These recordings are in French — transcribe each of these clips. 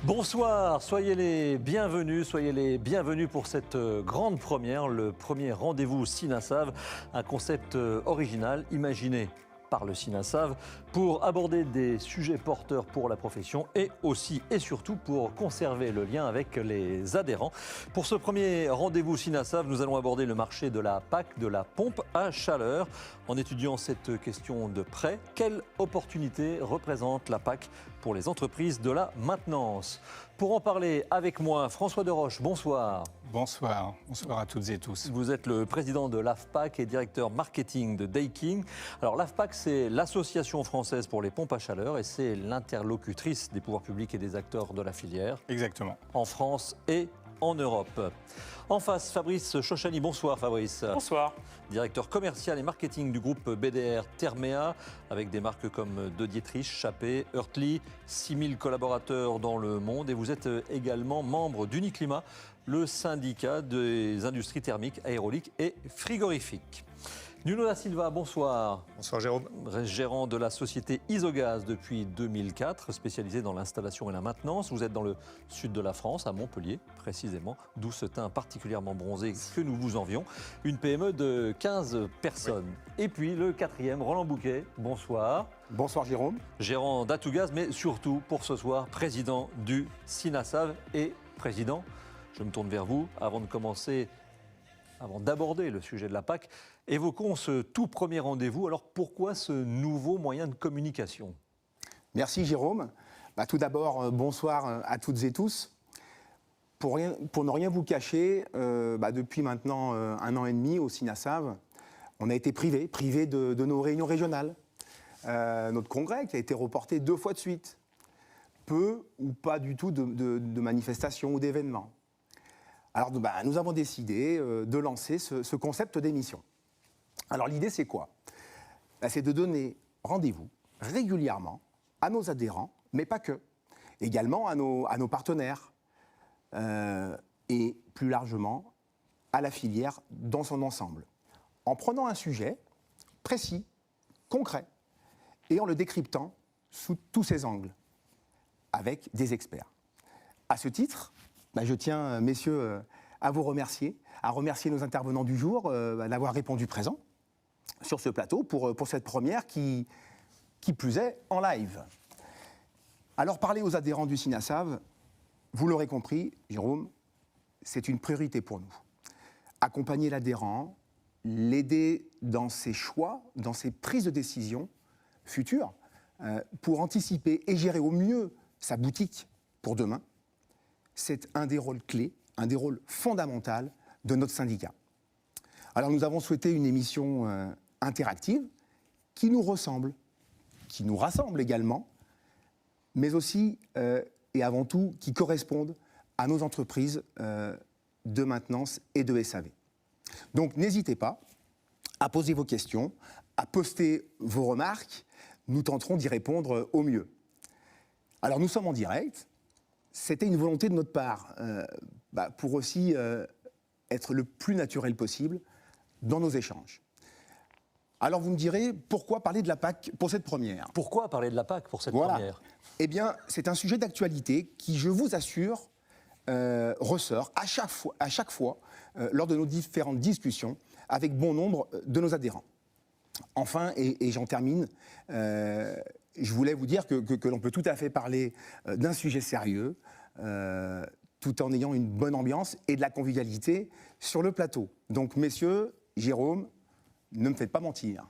Bonsoir, soyez les bienvenus pour cette grande première, le premier rendez-vous Cinasav, un concept original imaginé par le Cinasav pour aborder des sujets porteurs pour la profession et aussi et surtout pour conserver le lien avec les adhérents. Pour ce premier rendez-vous Cinasav, nous allons aborder le marché de la PAC, de la pompe à chaleur. En étudiant cette question de près, quelle opportunité représente la PAC pour les entreprises de la maintenance? Pour en parler avec moi, François Deroche, bonsoir. Bonsoir, bonsoir à toutes et tous. Vous êtes le président de l'AFPAC et directeur marketing de Daikin. Alors l'AFPAC, c'est l'Association française pour les pompes à chaleur et c'est l'interlocutrice des pouvoirs publics et des acteurs de la filière. Exactement. En France et en Europe. En face, Fabrice Chochani. Bonsoir Fabrice. Bonsoir. Directeur commercial et marketing du groupe BDR Therméa, avec des marques comme De Dietrich, Chappé, Oertli, 6000 collaborateurs dans le monde. Et vous êtes également membre d'Uniclimat, le syndicat des industries thermiques, aéroliques et frigorifiques. Nuno da Silva, bonsoir. Bonsoir Jérôme. Gérant de la société Isogaz depuis 2004, spécialisé dans l'installation et la maintenance. Vous êtes dans le sud de la France, à Montpellier précisément, d'où ce teint particulièrement bronzé que nous vous envions. Une PME de 15 personnes. Oui. Et puis le quatrième, Roland Bouquet, bonsoir. Bonsoir Jérôme. Gérant d'Atougaz, mais surtout pour ce soir, président du Cinasav. Et président, je me tourne vers vous avant de commencer. Avant d'aborder le sujet de la PAC, évoquons ce tout premier rendez-vous. Alors pourquoi ce nouveau moyen de communication? Merci Jérôme. Tout d'abord, bonsoir à toutes et tous. Pour ne rien vous cacher, depuis maintenant 1 an et demi au Cinasav, on a été privé de nos réunions régionales. Notre congrès qui a été reporté 2 fois de suite. Peu ou pas du tout de manifestations ou d'événements. Alors, nous avons décidé de lancer ce concept d'émission. Alors, l'idée, c'est quoi? C'est de donner rendez-vous régulièrement à nos adhérents, mais pas que. Également à nos partenaires et plus largement à la filière dans son ensemble. En prenant un sujet précis, concret, et en le décryptant sous tous ses angles, avec des experts. À ce titre, je tiens, messieurs, à vous remercier, à remercier nos intervenants du jour d'avoir répondu présent sur ce plateau pour cette première qui plus est en live. Alors, parler aux adhérents du Cinasav, vous l'aurez compris, Jérôme, c'est une priorité pour nous. Accompagner l'adhérent, l'aider dans ses choix, dans ses prises de décision futures, pour anticiper et gérer au mieux sa boutique pour demain. C'est un des rôles clés, un des rôles fondamentaux de notre syndicat. Alors nous avons souhaité une émission interactive qui nous ressemble, qui nous rassemble également, mais aussi et avant tout qui corresponde à nos entreprises de maintenance et de SAV. Donc n'hésitez pas à poser vos questions, à poster vos remarques, nous tenterons d'y répondre au mieux. Alors nous sommes en direct. C'était une volonté de notre part, pour aussi être le plus naturel possible dans nos échanges. Alors vous me direz, pourquoi parler de la PAC pour cette première? Pourquoi parler de la PAC pour cette première? Eh bien, c'est un sujet d'actualité qui, je vous assure, ressort à chaque fois lors de nos différentes discussions avec bon nombre de nos adhérents. Enfin, et j'en termine, je voulais vous dire que l'on peut tout à fait parler d'un sujet sérieux, tout en ayant une bonne ambiance et de la convivialité sur le plateau. Donc, messieurs, Jérôme, ne me faites pas mentir.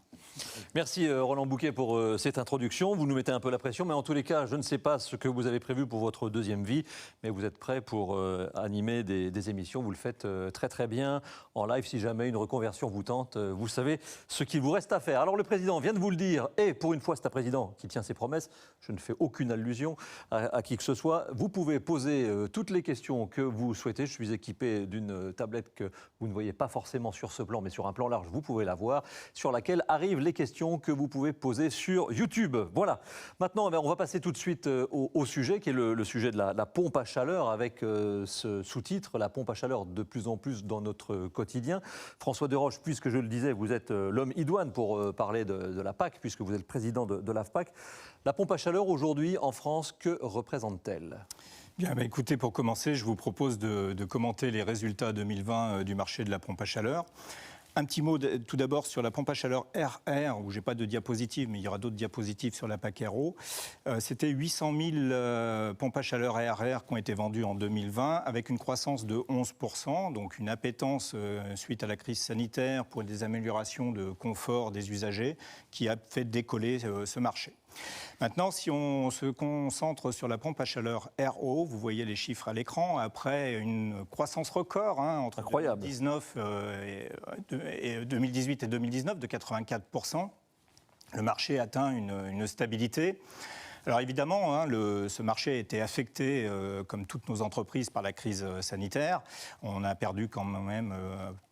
Merci Roland Bouquet pour cette introduction. Vous nous mettez un peu la pression, mais en tous les cas, je ne sais pas ce que vous avez prévu pour votre deuxième vie, mais vous êtes prêt pour animer des émissions. Vous le faites très très bien en live. Si jamais une reconversion vous tente, vous savez ce qu'il vous reste à faire. Alors le président vient de vous le dire, et pour une fois c'est un président qui tient ses promesses, je ne fais aucune allusion à qui que ce soit. Vous pouvez poser toutes les questions que vous souhaitez. Je suis équipé d'une tablette que vous ne voyez pas forcément sur ce plan, mais sur un plan large, vous pouvez la voir, sur laquelle arrivent les questions que vous pouvez poser sur YouTube. Voilà. Maintenant, on va passer tout de suite au sujet, qui est le sujet de la pompe à chaleur, avec ce sous-titre, la pompe à chaleur de plus en plus dans notre quotidien. François Deroche, puisque je le disais, vous êtes l'homme idoine pour parler de la PAC, puisque vous êtes le président de l'AFPAC. La pompe à chaleur, aujourd'hui, en France, que représente-t-elle ? Bien, écoutez, pour commencer, je vous propose de commenter les résultats 2020 du marché de la pompe à chaleur. Un petit mot tout d'abord sur la pompe à chaleur RR, où je n'ai pas de diapositive, mais il y aura d'autres diapositives sur la PAC RO. C'était 800 000 pompes à chaleur RR qui ont été vendues en 2020, avec une croissance de 11%, donc une appétence suite à la crise sanitaire pour des améliorations de confort des usagers, qui a fait décoller ce marché. Maintenant, si on se concentre sur la pompe à chaleur RO, vous voyez les chiffres à l'écran, après une croissance record entre 2018 et 2019 de 84%, le marché atteint une stabilité. Alors évidemment, ce marché a été affecté, comme toutes nos entreprises, par la crise sanitaire. On a perdu quand même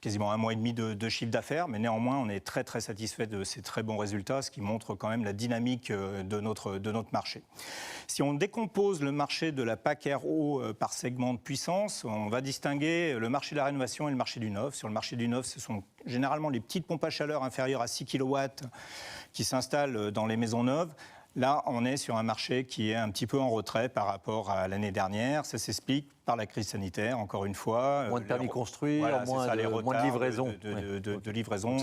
quasiment 1 mois et demi de chiffre d'affaires, mais néanmoins, on est très très satisfait de ces très bons résultats, ce qui montre quand même la dynamique de notre marché. Si on décompose le marché de la PAC RO par segment de puissance, on va distinguer le marché de la rénovation et le marché du neuf. Sur le marché du neuf, ce sont généralement les petites pompes à chaleur inférieures à 6 kW qui s'installent dans les maisons neuves. Là, on est sur un marché qui est un petit peu en retrait par rapport à l'année dernière. Ça s'explique par la crise sanitaire, encore une fois. Moins de permis construire, voilà, moins de livraison. De livraison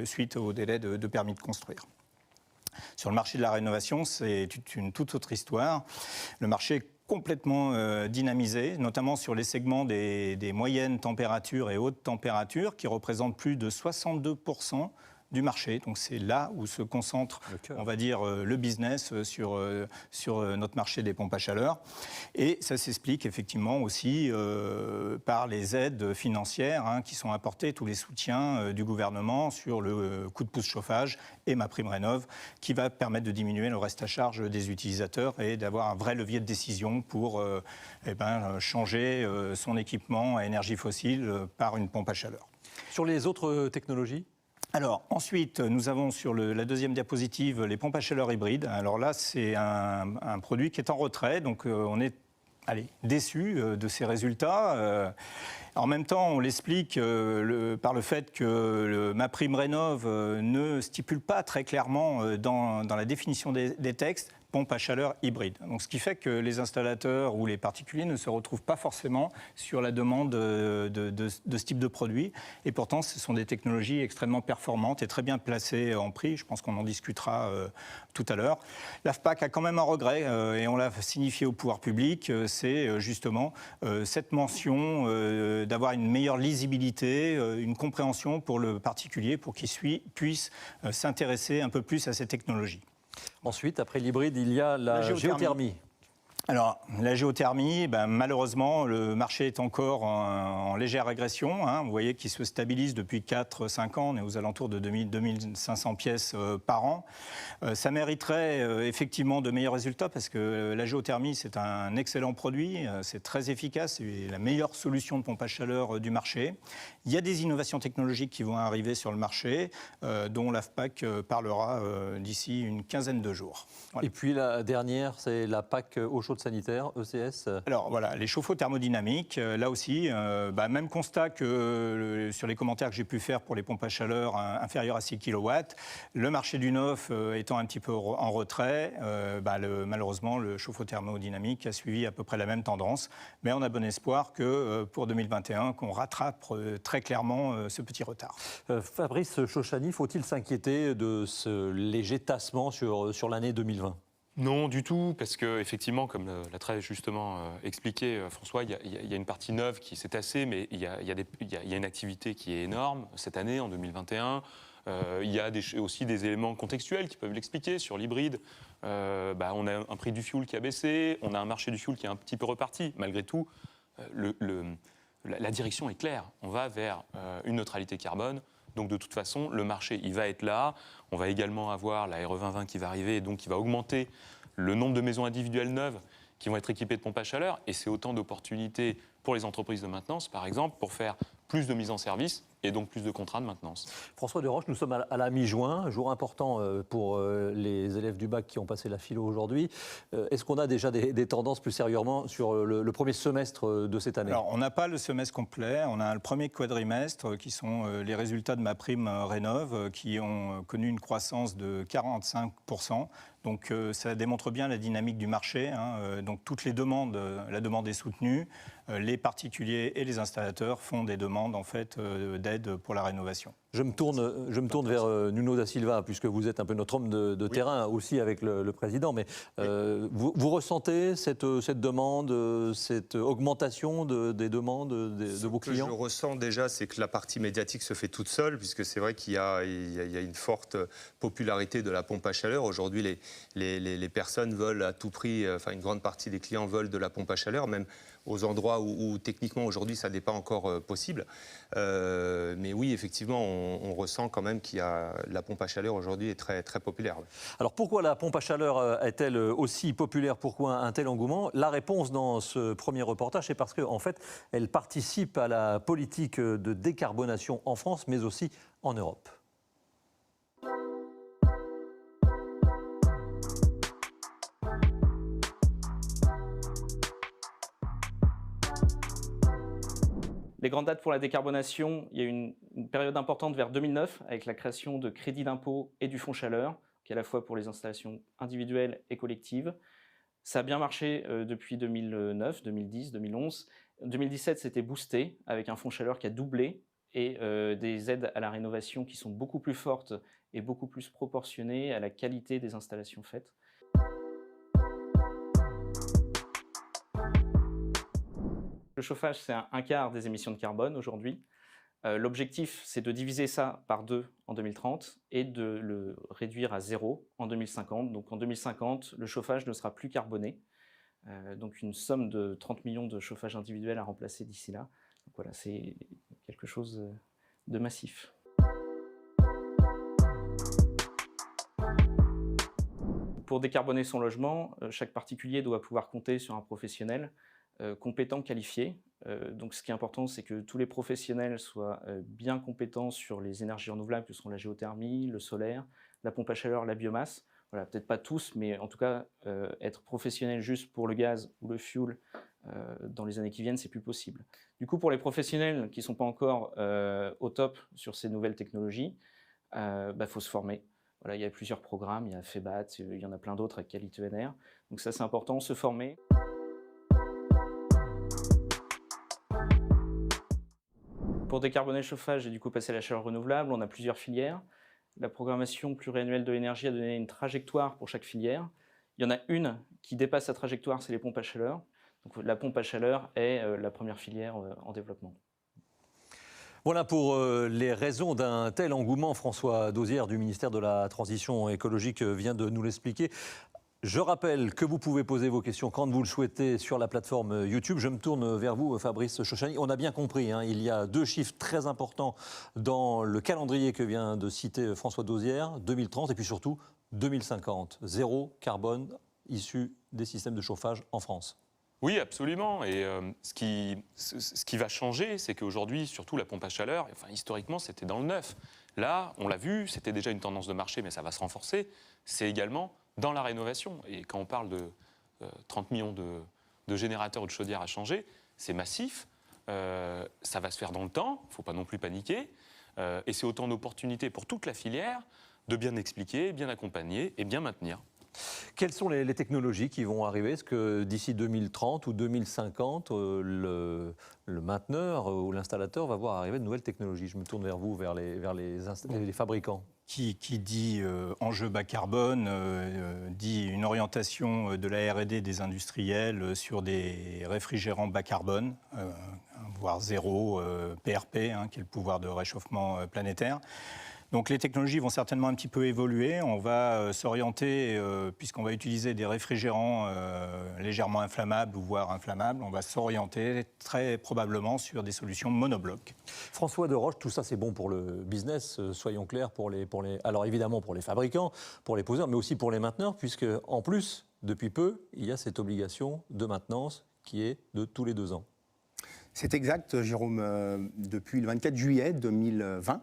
suite au délai de permis de construire. Sur le marché de la rénovation, c'est une toute autre histoire. Le marché est complètement dynamisé, notamment sur les segments des moyennes températures et hautes températures, qui représentent plus de 62% du marché. Donc c'est là où se concentre, on va dire, le business sur notre marché des pompes à chaleur. Et ça s'explique effectivement aussi par les aides financières qui sont apportées, tous les soutiens du gouvernement sur le coup de pouce chauffage et MaPrimeRénov', qui va permettre de diminuer le reste à charge des utilisateurs et d'avoir un vrai levier de décision pour changer son équipement à énergie fossile par une pompe à chaleur. Sur les autres technologies ? Alors ensuite, nous avons sur la deuxième diapositive les pompes à chaleur hybrides. Alors là, c'est un produit qui est en retrait, donc on est déçu de ces résultats. En même temps, on l'explique par le fait que le MaPrimeRénov' ne stipule pas très clairement dans la définition des textes pompe à chaleur hybride. Donc, ce qui fait que les installateurs ou les particuliers ne se retrouvent pas forcément sur la demande de ce type de produit. Et pourtant, ce sont des technologies extrêmement performantes et très bien placées en prix. Je pense qu'on en discutera tout à l'heure. L'AFPAC a quand même un regret, et on l'a signifié au pouvoir public, c'est justement cette mention d'avoir une meilleure lisibilité, une compréhension pour le particulier, pour qu'il puisse s'intéresser un peu plus à ces technologies. Ensuite, après l'hybride, il y a la géothermie. Alors, la géothermie, malheureusement, le marché est encore en légère régression. Vous voyez qu'il se stabilise depuis 4-5 ans. On est aux alentours de 2500 pièces par an. Ça mériterait effectivement de meilleurs résultats parce que la géothermie, c'est un excellent produit. C'est très efficace. C'est la meilleure solution de pompe à chaleur du marché. Il y a des innovations technologiques qui vont arriver sur le marché, dont l'AFPAC parlera d'ici une quinzaine de jours. Voilà. Et puis la dernière, c'est la PAC eau chaude sanitaire, ECS. Alors voilà, les chauffe-eau thermodynamiques, là aussi, même constat que sur les commentaires que j'ai pu faire pour les pompes à chaleur inférieures à 6 kW, le marché du neuf étant un petit peu en retrait, malheureusement, le chauffe-eau thermodynamique a suivi à peu près la même tendance. Mais on a bon espoir que pour 2021, qu'on rattrape très clairement ce petit retard. Fabrice Chochani, faut-il s'inquiéter de ce léger tassement sur l'année 2020 ? Non, du tout, parce qu'effectivement, comme l'a très justement expliqué François, il y a une partie neuve qui s'est tassée, mais il y a une activité qui est énorme cette année, en 2021. Il y a aussi des éléments contextuels qui peuvent l'expliquer. Sur l'hybride, on a un prix du fioul qui a baissé, on a un marché du fioul qui est un petit peu reparti. Malgré tout, la direction est claire. On va vers une neutralité carbone. Donc de toute façon, le marché, il va être là. On va également avoir la RE 2020 qui va arriver, et donc qui va augmenter le nombre de maisons individuelles neuves qui vont être équipées de pompes à chaleur. Et c'est autant d'opportunités pour les entreprises de maintenance, par exemple, pour faire plus de mise en service et donc plus de contrats de maintenance. François Desroches, nous sommes à la mi-juin, jour important pour les élèves du bac qui ont passé la philo aujourd'hui. Est-ce qu'on a déjà des tendances plus sérieusement sur le premier semestre de cette année? Alors, on n'a pas le semestre complet, on a le premier quadrimestre qui sont les résultats de ma prime Rénov qui ont connu une croissance de 45%. Donc ça démontre bien la dynamique du marché. Hein. Donc toutes les demandes, la demande est soutenue. Les particuliers et les installateurs font des demandes en fait d'aide pour la rénovation. Je me tourne vers Nuno da Silva, puisque vous êtes un peu notre homme de terrain aussi avec le président. Mais vous ressentez cette demande, cette augmentation des demandes de vos clients? Ce que je ressens déjà, c'est que la partie médiatique se fait toute seule, puisque c'est vrai qu'il y a une forte popularité de la pompe à chaleur. Aujourd'hui, les personnes veulent à tout prix, enfin une grande partie des clients veulent de la pompe à chaleur, même aux endroits où techniquement aujourd'hui ça n'est pas encore possible. Mais oui, effectivement, on ressent quand même qu'il y a la pompe à chaleur aujourd'hui est très, très populaire. Alors pourquoi la pompe à chaleur est-elle aussi populaire? Pourquoi un tel engouement? La réponse dans ce premier reportage, c'est parce qu'en fait, elle participe à la politique de décarbonation en France, mais aussi en Europe. Les grandes dates pour la décarbonation, il y a eu une période importante vers 2009 avec la création de crédits d'impôt et du fonds chaleur, qui est à la fois pour les installations individuelles et collectives. Ça a bien marché depuis 2009, 2010, 2011. 2017, c'était boosté avec un fonds chaleur qui a doublé et des aides à la rénovation qui sont beaucoup plus fortes et beaucoup plus proportionnées à la qualité des installations faites. Le chauffage, c'est un quart des émissions de carbone aujourd'hui. L'objectif, c'est de diviser ça par 2 en 2030 et de le réduire à 0 en 2050. Donc en 2050, le chauffage ne sera plus carboné. Donc une somme de 30 millions de chauffages individuels à remplacer d'ici là. Donc voilà, c'est quelque chose de massif. Pour décarboner son logement, chaque particulier doit pouvoir compter sur un professionnel compétents, qualifiés. Donc ce qui est important, c'est que tous les professionnels soient bien compétents sur les énergies renouvelables que sont la géothermie, le solaire, la pompe à chaleur, la biomasse. Voilà, peut-être pas tous, mais en tout cas, être professionnel juste pour le gaz ou le fuel dans les années qui viennent, c'est plus possible. Du coup, pour les professionnels qui ne sont pas encore au top sur ces nouvelles technologies, faut se former. Voilà, il y a plusieurs programmes, il y a FEBAT, il y en a plein d'autres avec Qualité ENR. Donc ça, c'est important, se former. Pour décarboner le chauffage et du coup passer à la chaleur renouvelable, on a plusieurs filières. La programmation pluriannuelle de l'énergie a donné une trajectoire pour chaque filière. Il y en a une qui dépasse sa trajectoire, c'est les pompes à chaleur. Donc la pompe à chaleur est la première filière en développement. Voilà pour les raisons d'un tel engouement. François Dauzière du ministère de la Transition écologique vient de nous l'expliquer. Je rappelle que vous pouvez poser vos questions quand vous le souhaitez sur la plateforme YouTube. Je me tourne vers vous, Fabrice Chochani. On a bien compris, il y a 2 chiffres très importants dans le calendrier que vient de citer François Dauzière, 2030 et puis surtout 2050. 0 carbone issu des systèmes de chauffage en France. Oui, absolument. Et ce qui va changer, c'est qu'aujourd'hui, surtout la pompe à chaleur, historiquement, c'était dans le neuf. Là, on l'a vu, c'était déjà une tendance de marché, mais ça va se renforcer. C'est également dans la rénovation. Et quand on parle de 30 millions de générateurs ou de chaudières à changer, c'est massif. Ça va se faire dans le temps, il ne faut pas non plus paniquer. Et c'est autant d'opportunités pour toute la filière de bien expliquer, bien accompagner et bien maintenir. Quelles sont les technologies qui vont arriver? Est-ce que d'ici 2030 ou 2050, le mainteneur ou l'installateur va voir arriver de nouvelles technologies? Je me tourne vers vous, vers les fabricants. Qui dit enjeu bas carbone, dit une orientation de la R&D des industriels sur des réfrigérants bas carbone, voire zéro, PRP, qui est le pouvoir de réchauffement planétaire. Donc les technologies vont certainement un petit peu évoluer. On va s'orienter, puisqu'on va utiliser des réfrigérants légèrement inflammables ou voire inflammables, on va s'orienter très probablement sur des solutions monoblocs. François Desroches, tout ça c'est bon pour le business, soyons clairs, alors évidemment pour les fabricants, pour les poseurs, mais aussi pour les mainteneurs, puisque en plus, depuis peu, il y a cette obligation de maintenance qui est de tous les 2 ans. C'est exact, Jérôme. Depuis le 24 juillet 2020,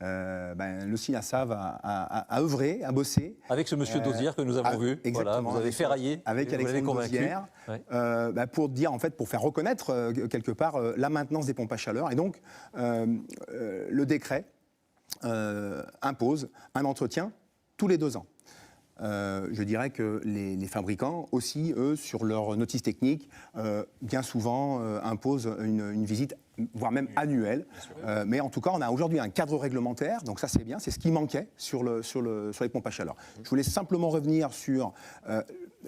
le SINASAV a œuvré, a bossé. Avec ce monsieur Dosière que nous avons vu. Exactement. Voilà, vous avez ferraillé. Avec vous l'avez Alexandre convaincu. Dosière, Ouais. pour faire reconnaître quelque part la maintenance des pompes à chaleur. Et donc, le décret impose un entretien tous les 2 ans. Je dirais que les fabricants aussi, eux, sur leur notice technique, bien souvent imposent une visite, voire même annuelle. Mais en tout cas, on a aujourd'hui un cadre réglementaire, donc ça c'est bien, c'est ce qui manquait sur les pompes à chaleur. Je voulais simplement revenir sur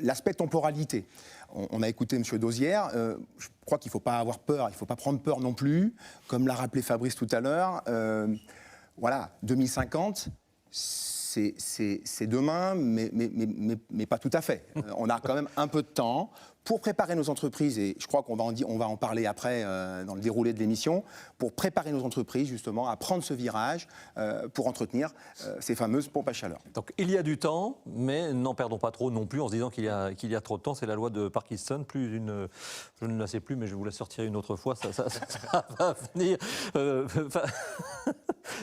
l'aspect temporalité. On a écouté M. Dosière, je crois qu'il ne faut pas avoir peur, il ne faut pas prendre peur non plus, comme l'a rappelé Fabrice tout à l'heure. 2050, c'est demain, mais pas tout à fait. On a quand même un peu de temps pour préparer nos entreprises, et je crois qu'on va en parler après dans le déroulé de l'émission, pour préparer nos entreprises justement à prendre ce virage pour entretenir ces fameuses pompes à chaleur. Donc il y a du temps, mais n'en perdons pas trop non plus en se disant qu'il y a trop de temps. C'est la loi de Parkinson. Je ne la sais plus, mais je vais vous la sortir une autre fois. Ça va venir.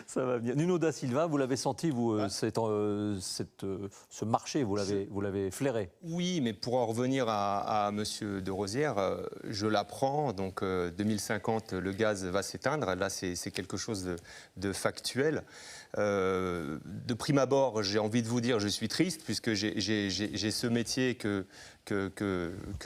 Ça va venir. Nuno da Silva, vous l'avez senti, vous, ce marché, vous l'avez flairé. Oui, mais pour en revenir à Monsieur de Rosière, je l'apprends, donc 2050, le gaz va s'éteindre. Là, c'est quelque chose de factuel. De prime abord, j'ai envie de vous dire, je suis triste, puisque j'ai ce métier que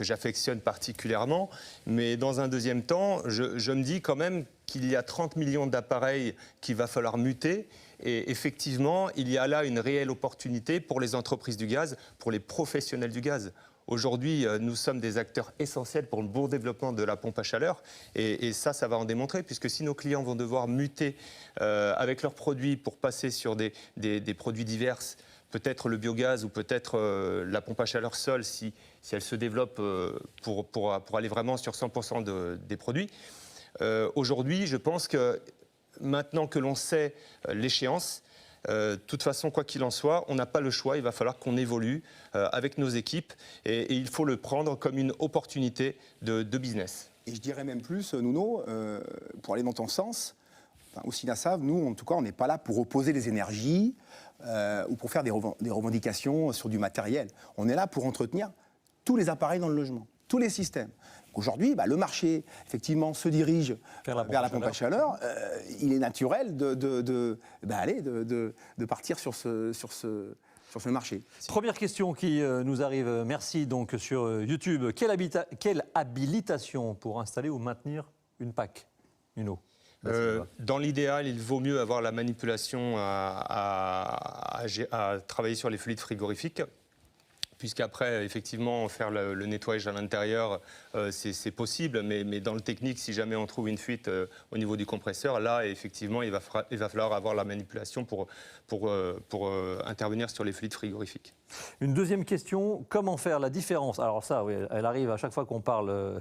j'affectionne particulièrement. Mais dans un deuxième temps, je me dis quand même qu'il y a 30 millions d'appareils qu'il va falloir muter. Et effectivement, il y a là une réelle opportunité pour les entreprises du gaz, pour les professionnels du gaz. Aujourd'hui, nous sommes des acteurs essentiels pour le bon développement de la pompe à chaleur. Et ça va en démontrer, puisque si nos clients vont devoir muter avec leurs produits pour passer sur des produits divers, peut-être le biogaz ou peut-être la pompe à chaleur seule, si elle se développe pour aller vraiment sur 100% des produits. Aujourd'hui, je pense que maintenant que l'on sait l'échéance, de toute façon, quoi qu'il en soit, on n'a pas le choix. Il va falloir qu'on évolue avec nos équipes et il faut le prendre comme une opportunité de business. Et je dirais même plus, Nuno, pour aller dans ton sens, au SINASAV, nous, en tout cas, on n'est pas là pour opposer les énergies ou pour faire des revendications sur du matériel. On est là pour entretenir tous les appareils dans le logement, tous les systèmes. Aujourd'hui, le marché, effectivement, se dirige vers la pompe à chaleur. Il est naturel de partir sur ce marché. Première question qui nous arrive, merci, donc sur YouTube. Quelle habilitation pour installer ou maintenir une PAC, Nuno? Dans l'idéal, il vaut mieux avoir la manipulation à travailler sur les fluides frigorifiques. Puisqu'après, effectivement, faire le nettoyage à l'intérieur, c'est possible, mais dans le technique, si jamais on trouve une fuite au niveau du compresseur, là, effectivement, il va falloir avoir la manipulation pour intervenir sur les fluides frigorifiques. Une deuxième question, comment faire la différence? Alors ça, oui, elle arrive à chaque fois qu'on parle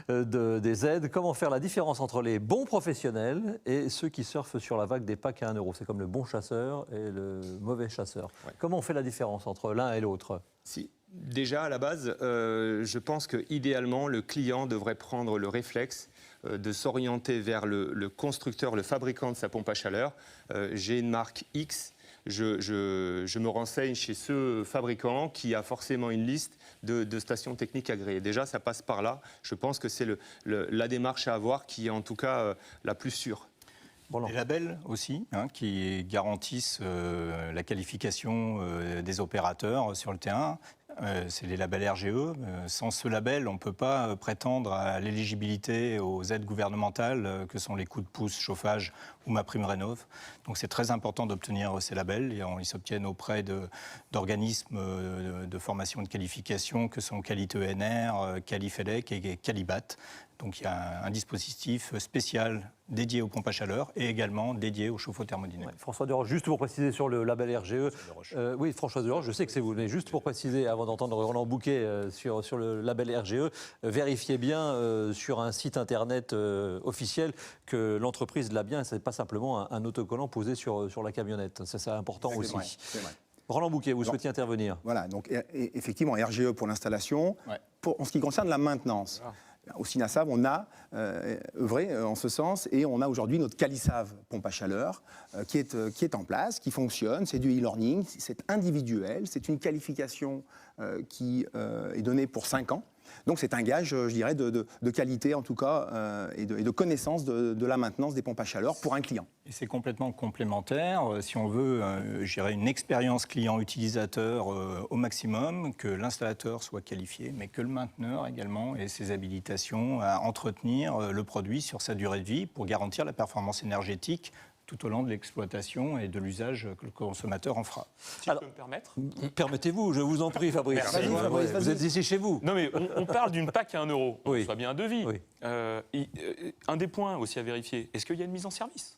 des aides. Comment faire la différence entre les bons professionnels et ceux qui surfent sur la vague des PAC à 1 euro? C'est comme le bon chasseur et le mauvais chasseur. Ouais. Comment on fait la différence entre l'un et l'autre? Déjà, à la base, je pense qu'idéalement, le client devrait prendre le réflexe de s'orienter vers le constructeur, le fabricant de sa pompe à chaleur. J'ai une marque X, je me renseigne chez ce fabricant qui a forcément une liste de stations techniques agréées. Déjà, ça passe par là. Je pense que c'est la démarche à avoir qui est en tout cas la plus sûre. Les labels aussi, qui garantissent la qualification des opérateurs sur le terrain. C'est les labels RGE. Sans ce label, on ne peut pas prétendre à l'éligibilité aux aides gouvernementales que sont les coups de pouce, chauffage ou MaPrimeRénov'. Donc c'est très important d'obtenir ces labels. Ils s'obtiennent auprès d'organismes de formation et de qualification que sont Quali-ENR, Quali-FEDEC et Qualibat. Donc il y a un dispositif spécial dédié aux pompes à chaleur et également dédié aux chauffe-eau thermodynamiques. Ouais, François Deroche, juste pour préciser sur le label RGE. Oui, François Deroche, je sais que c'est vous, mais juste pour préciser, avant d'entendre Roland Bouquet sur le label RGE, vérifiez bien sur un site internet officiel que l'entreprise l'a bien, ce n'est pas simplement un autocollant posé sur la camionnette. Ça, c'est important aussi. C'est vrai. Roland Bouquet, vous souhaitiez intervenir? Voilà, donc effectivement, RGE pour l'installation. Ouais. En ce qui concerne la maintenance, au Sinasav, on a œuvré en ce sens et on a aujourd'hui notre Calisave pompe à chaleur qui est en place, qui fonctionne. C'est du e-learning, c'est individuel, c'est une qualification qui est donnée pour 5 ans. Donc c'est un gage, je dirais, de qualité en tout cas et de connaissance de la maintenance des pompes à chaleur pour un client. Et c'est complètement complémentaire. Si on veut, je dirais, une expérience client-utilisateur au maximum, que l'installateur soit qualifié, mais que le mainteneur également ait ses habilitations à entretenir le produit sur sa durée de vie pour garantir la performance énergétique tout au long de l'exploitation et de l'usage que le consommateur en fera. Si je peux me permettre. Permettez-vous, je vous en prie, Fabrice. Merci. Fabrice, vous êtes ici chez vous. Non, mais on parle d'une PAC à 1 €. Oui. Soit bien un devis. Oui. Un des points aussi à vérifier, est-ce qu'il y a une mise en service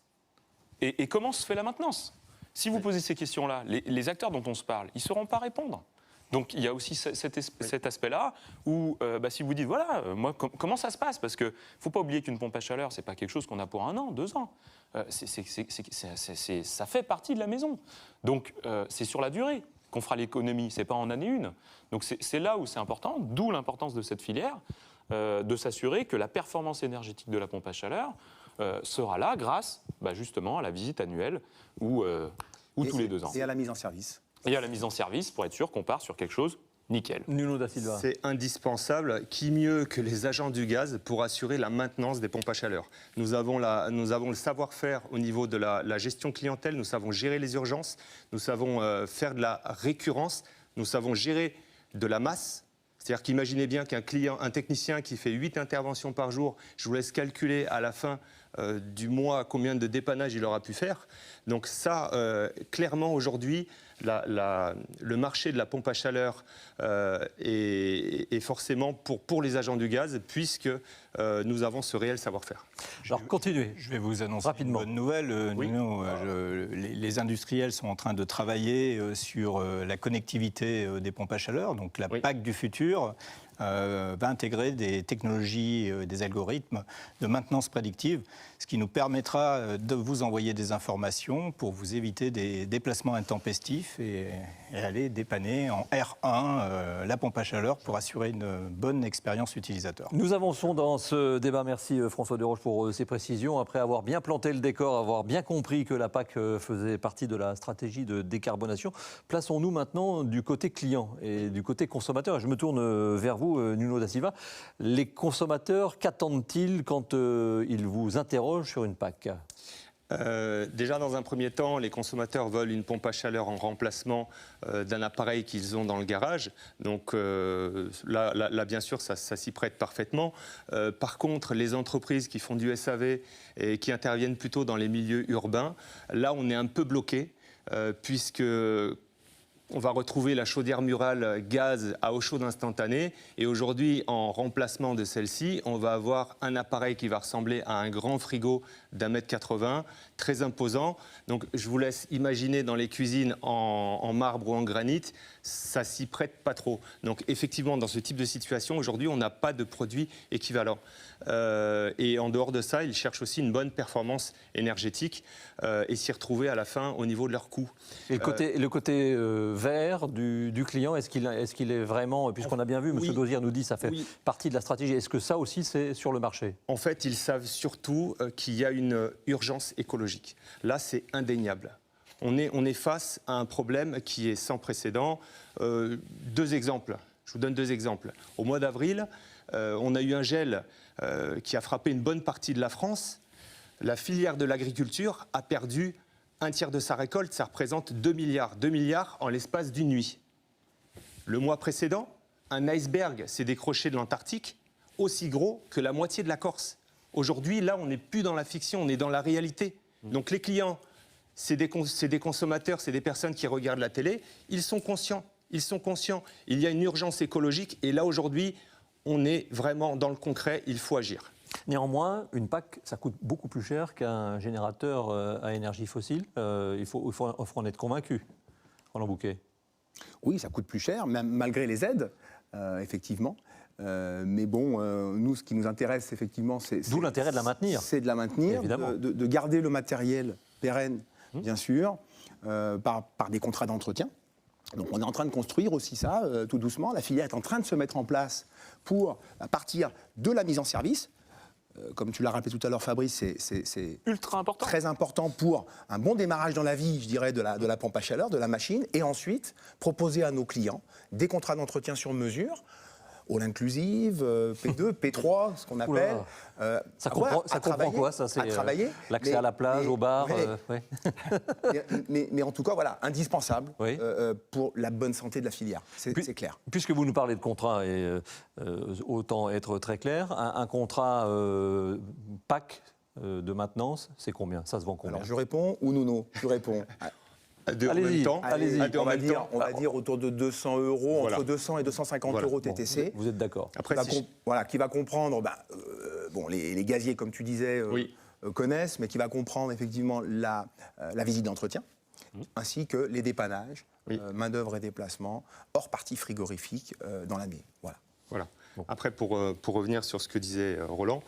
et comment se fait la maintenance? Si vous posez ces questions-là, les acteurs dont on se parle, ils ne sauront pas répondre. Donc il y a aussi cet aspect-là où si vous dites, voilà, moi, comment ça se passe? Parce qu'il ne faut pas oublier qu'une pompe à chaleur, ce n'est pas quelque chose qu'on a pour 1 an, 2 ans. Ça fait partie de la maison. Donc c'est sur la durée qu'on fera l'économie, ce n'est pas en année 1. Donc c'est là où c'est important, d'où l'importance de cette filière, de s'assurer que la performance énergétique de la pompe à chaleur sera là grâce justement à la visite annuelle ou tous les 2 ans. Et à la mise en service. Et à la mise en service pour être sûr qu'on part sur quelque chose nickel. Nuno da Silva. C'est indispensable. Qui mieux que les agents du gaz pour assurer la maintenance des pompes à chaleur? Nous avons le savoir-faire au niveau de la gestion clientèle, nous savons gérer les urgences, nous savons faire de la récurrence, nous savons gérer de la masse. C'est-à-dire qu'imaginez bien un technicien qui fait 8 interventions par jour, je vous laisse calculer à la fin du mois combien de dépannage il aura pu faire. Donc ça, clairement aujourd'hui, le marché de la pompe à chaleur est forcément pour les agents du gaz, puisque nous avons ce réel savoir-faire. Alors continuez. Je vais vous annoncer rapidement une bonne nouvelle. Oui. Nuno, les industriels sont en train de travailler sur la connectivité des pompes à chaleur. Donc la PAC du futur va intégrer des technologies, des algorithmes de maintenance prédictive, ce qui nous permettra de vous envoyer des informations pour vous éviter des déplacements intempestifs et aller dépanner en R1 la pompe à chaleur pour assurer une bonne expérience utilisateur. Nous avançons dans ce débat. Merci François Desroches pour ces précisions. Après avoir bien planté le décor, avoir bien compris que la PAC faisait partie de la stratégie de décarbonation, plaçons-nous maintenant du côté client et du côté consommateur. Je me tourne vers vous, Nuno da Silva. Les consommateurs, qu'attendent-ils quand ils vous interrogent sur une PAC ? Déjà, dans un premier temps, les consommateurs veulent une pompe à chaleur en remplacement d'un appareil qu'ils ont dans le garage. Donc là bien sûr, ça s'y prête parfaitement. Par contre, les entreprises qui font du SAV et qui interviennent plutôt dans les milieux urbains, là, on est un peu bloqué, puisque on va retrouver la chaudière murale gaz à eau chaude instantanée. Et aujourd'hui, en remplacement de celle-ci, on va avoir un appareil qui va ressembler à un grand frigo d'1,80 m, très imposant. Donc je vous laisse imaginer dans les cuisines en marbre ou en granit, ça s'y prête pas trop. Donc effectivement, dans ce type de situation, aujourd'hui, on n'a pas de produit équivalent. Et en dehors de ça, ils cherchent aussi une bonne performance énergétique et s'y retrouver à la fin au niveau de leur coût. Et le côté vert du client, est-ce qu'il est vraiment, puisqu'on a bien vu, M. Dosière nous dit ça fait partie de la stratégie, est-ce que ça aussi c'est sur le marché? En fait, ils savent surtout qu'il y a une urgence écologique. Là, c'est indéniable. On est face à un problème qui est sans précédent. 2 exemples. Je vous donne 2 exemples. Au mois d'avril, on a eu un gel qui a frappé une bonne partie de la France. La filière de l'agriculture a perdu un tiers de sa récolte. Ça représente 2 milliards. 2 milliards en l'espace d'une nuit. Le mois précédent, un iceberg s'est décroché de l'Antarctique, aussi gros que la moitié de la Corse. Aujourd'hui, là, on n'est plus dans la fiction, on est dans la réalité. Donc les clients, c'est des consommateurs, c'est des personnes qui regardent la télé, ils sont conscients. Il y a une urgence écologique et là, aujourd'hui, on est vraiment dans le concret, il faut agir. Néanmoins, une PAC, ça coûte beaucoup plus cher qu'un générateur à énergie fossile. Il faut en être convaincu, Roland Bouquet. Oui, ça coûte plus cher, même malgré les aides, effectivement. Mais bon, nous, ce qui nous intéresse, effectivement, c'est... D'où l'intérêt de la maintenir. C'est de la maintenir, de garder le matériel pérenne, bien sûr, par des contrats d'entretien. Donc on est en train de construire aussi ça, tout doucement. La filière est en train de se mettre en place pour partir de la mise en service. Comme tu l'as rappelé tout à l'heure, Fabrice, c'est Ultra important. très important pour un bon démarrage dans la vie, je dirais, de la pompe à chaleur, de la machine, et ensuite proposer à nos clients des contrats d'entretien sur mesure, all inclusive, P2, P3, ce qu'on appelle. Ça comprend quoi ça? À travailler. L'accès à la plage, au bar ouais. mais en tout cas, voilà, indispensable Oui. pour la bonne santé de la filière, c'est clair. Puisque vous nous parlez de contrat, et autant être très clair, un contrat PAC de maintenance, c'est combien? Ça se vend combien? Alors je réponds ou Nuno? Je réponds. À deux en Allez-y. même temps. Allez-y. À deux en même temps. On va dire autour de 200 euros, Voilà. entre 200 et 250 Voilà. euros TTC. Vous êtes d'accord? Après, Qui va comprendre, bon, les gaziers, comme tu disais, Oui. connaissent, mais qui va comprendre effectivement la visite d'entretien, ainsi que les dépannages, Oui. main-d'œuvre et déplacement, hors partie frigorifique dans l'année. Voilà. Voilà. Après, pour revenir sur ce que disait Roland,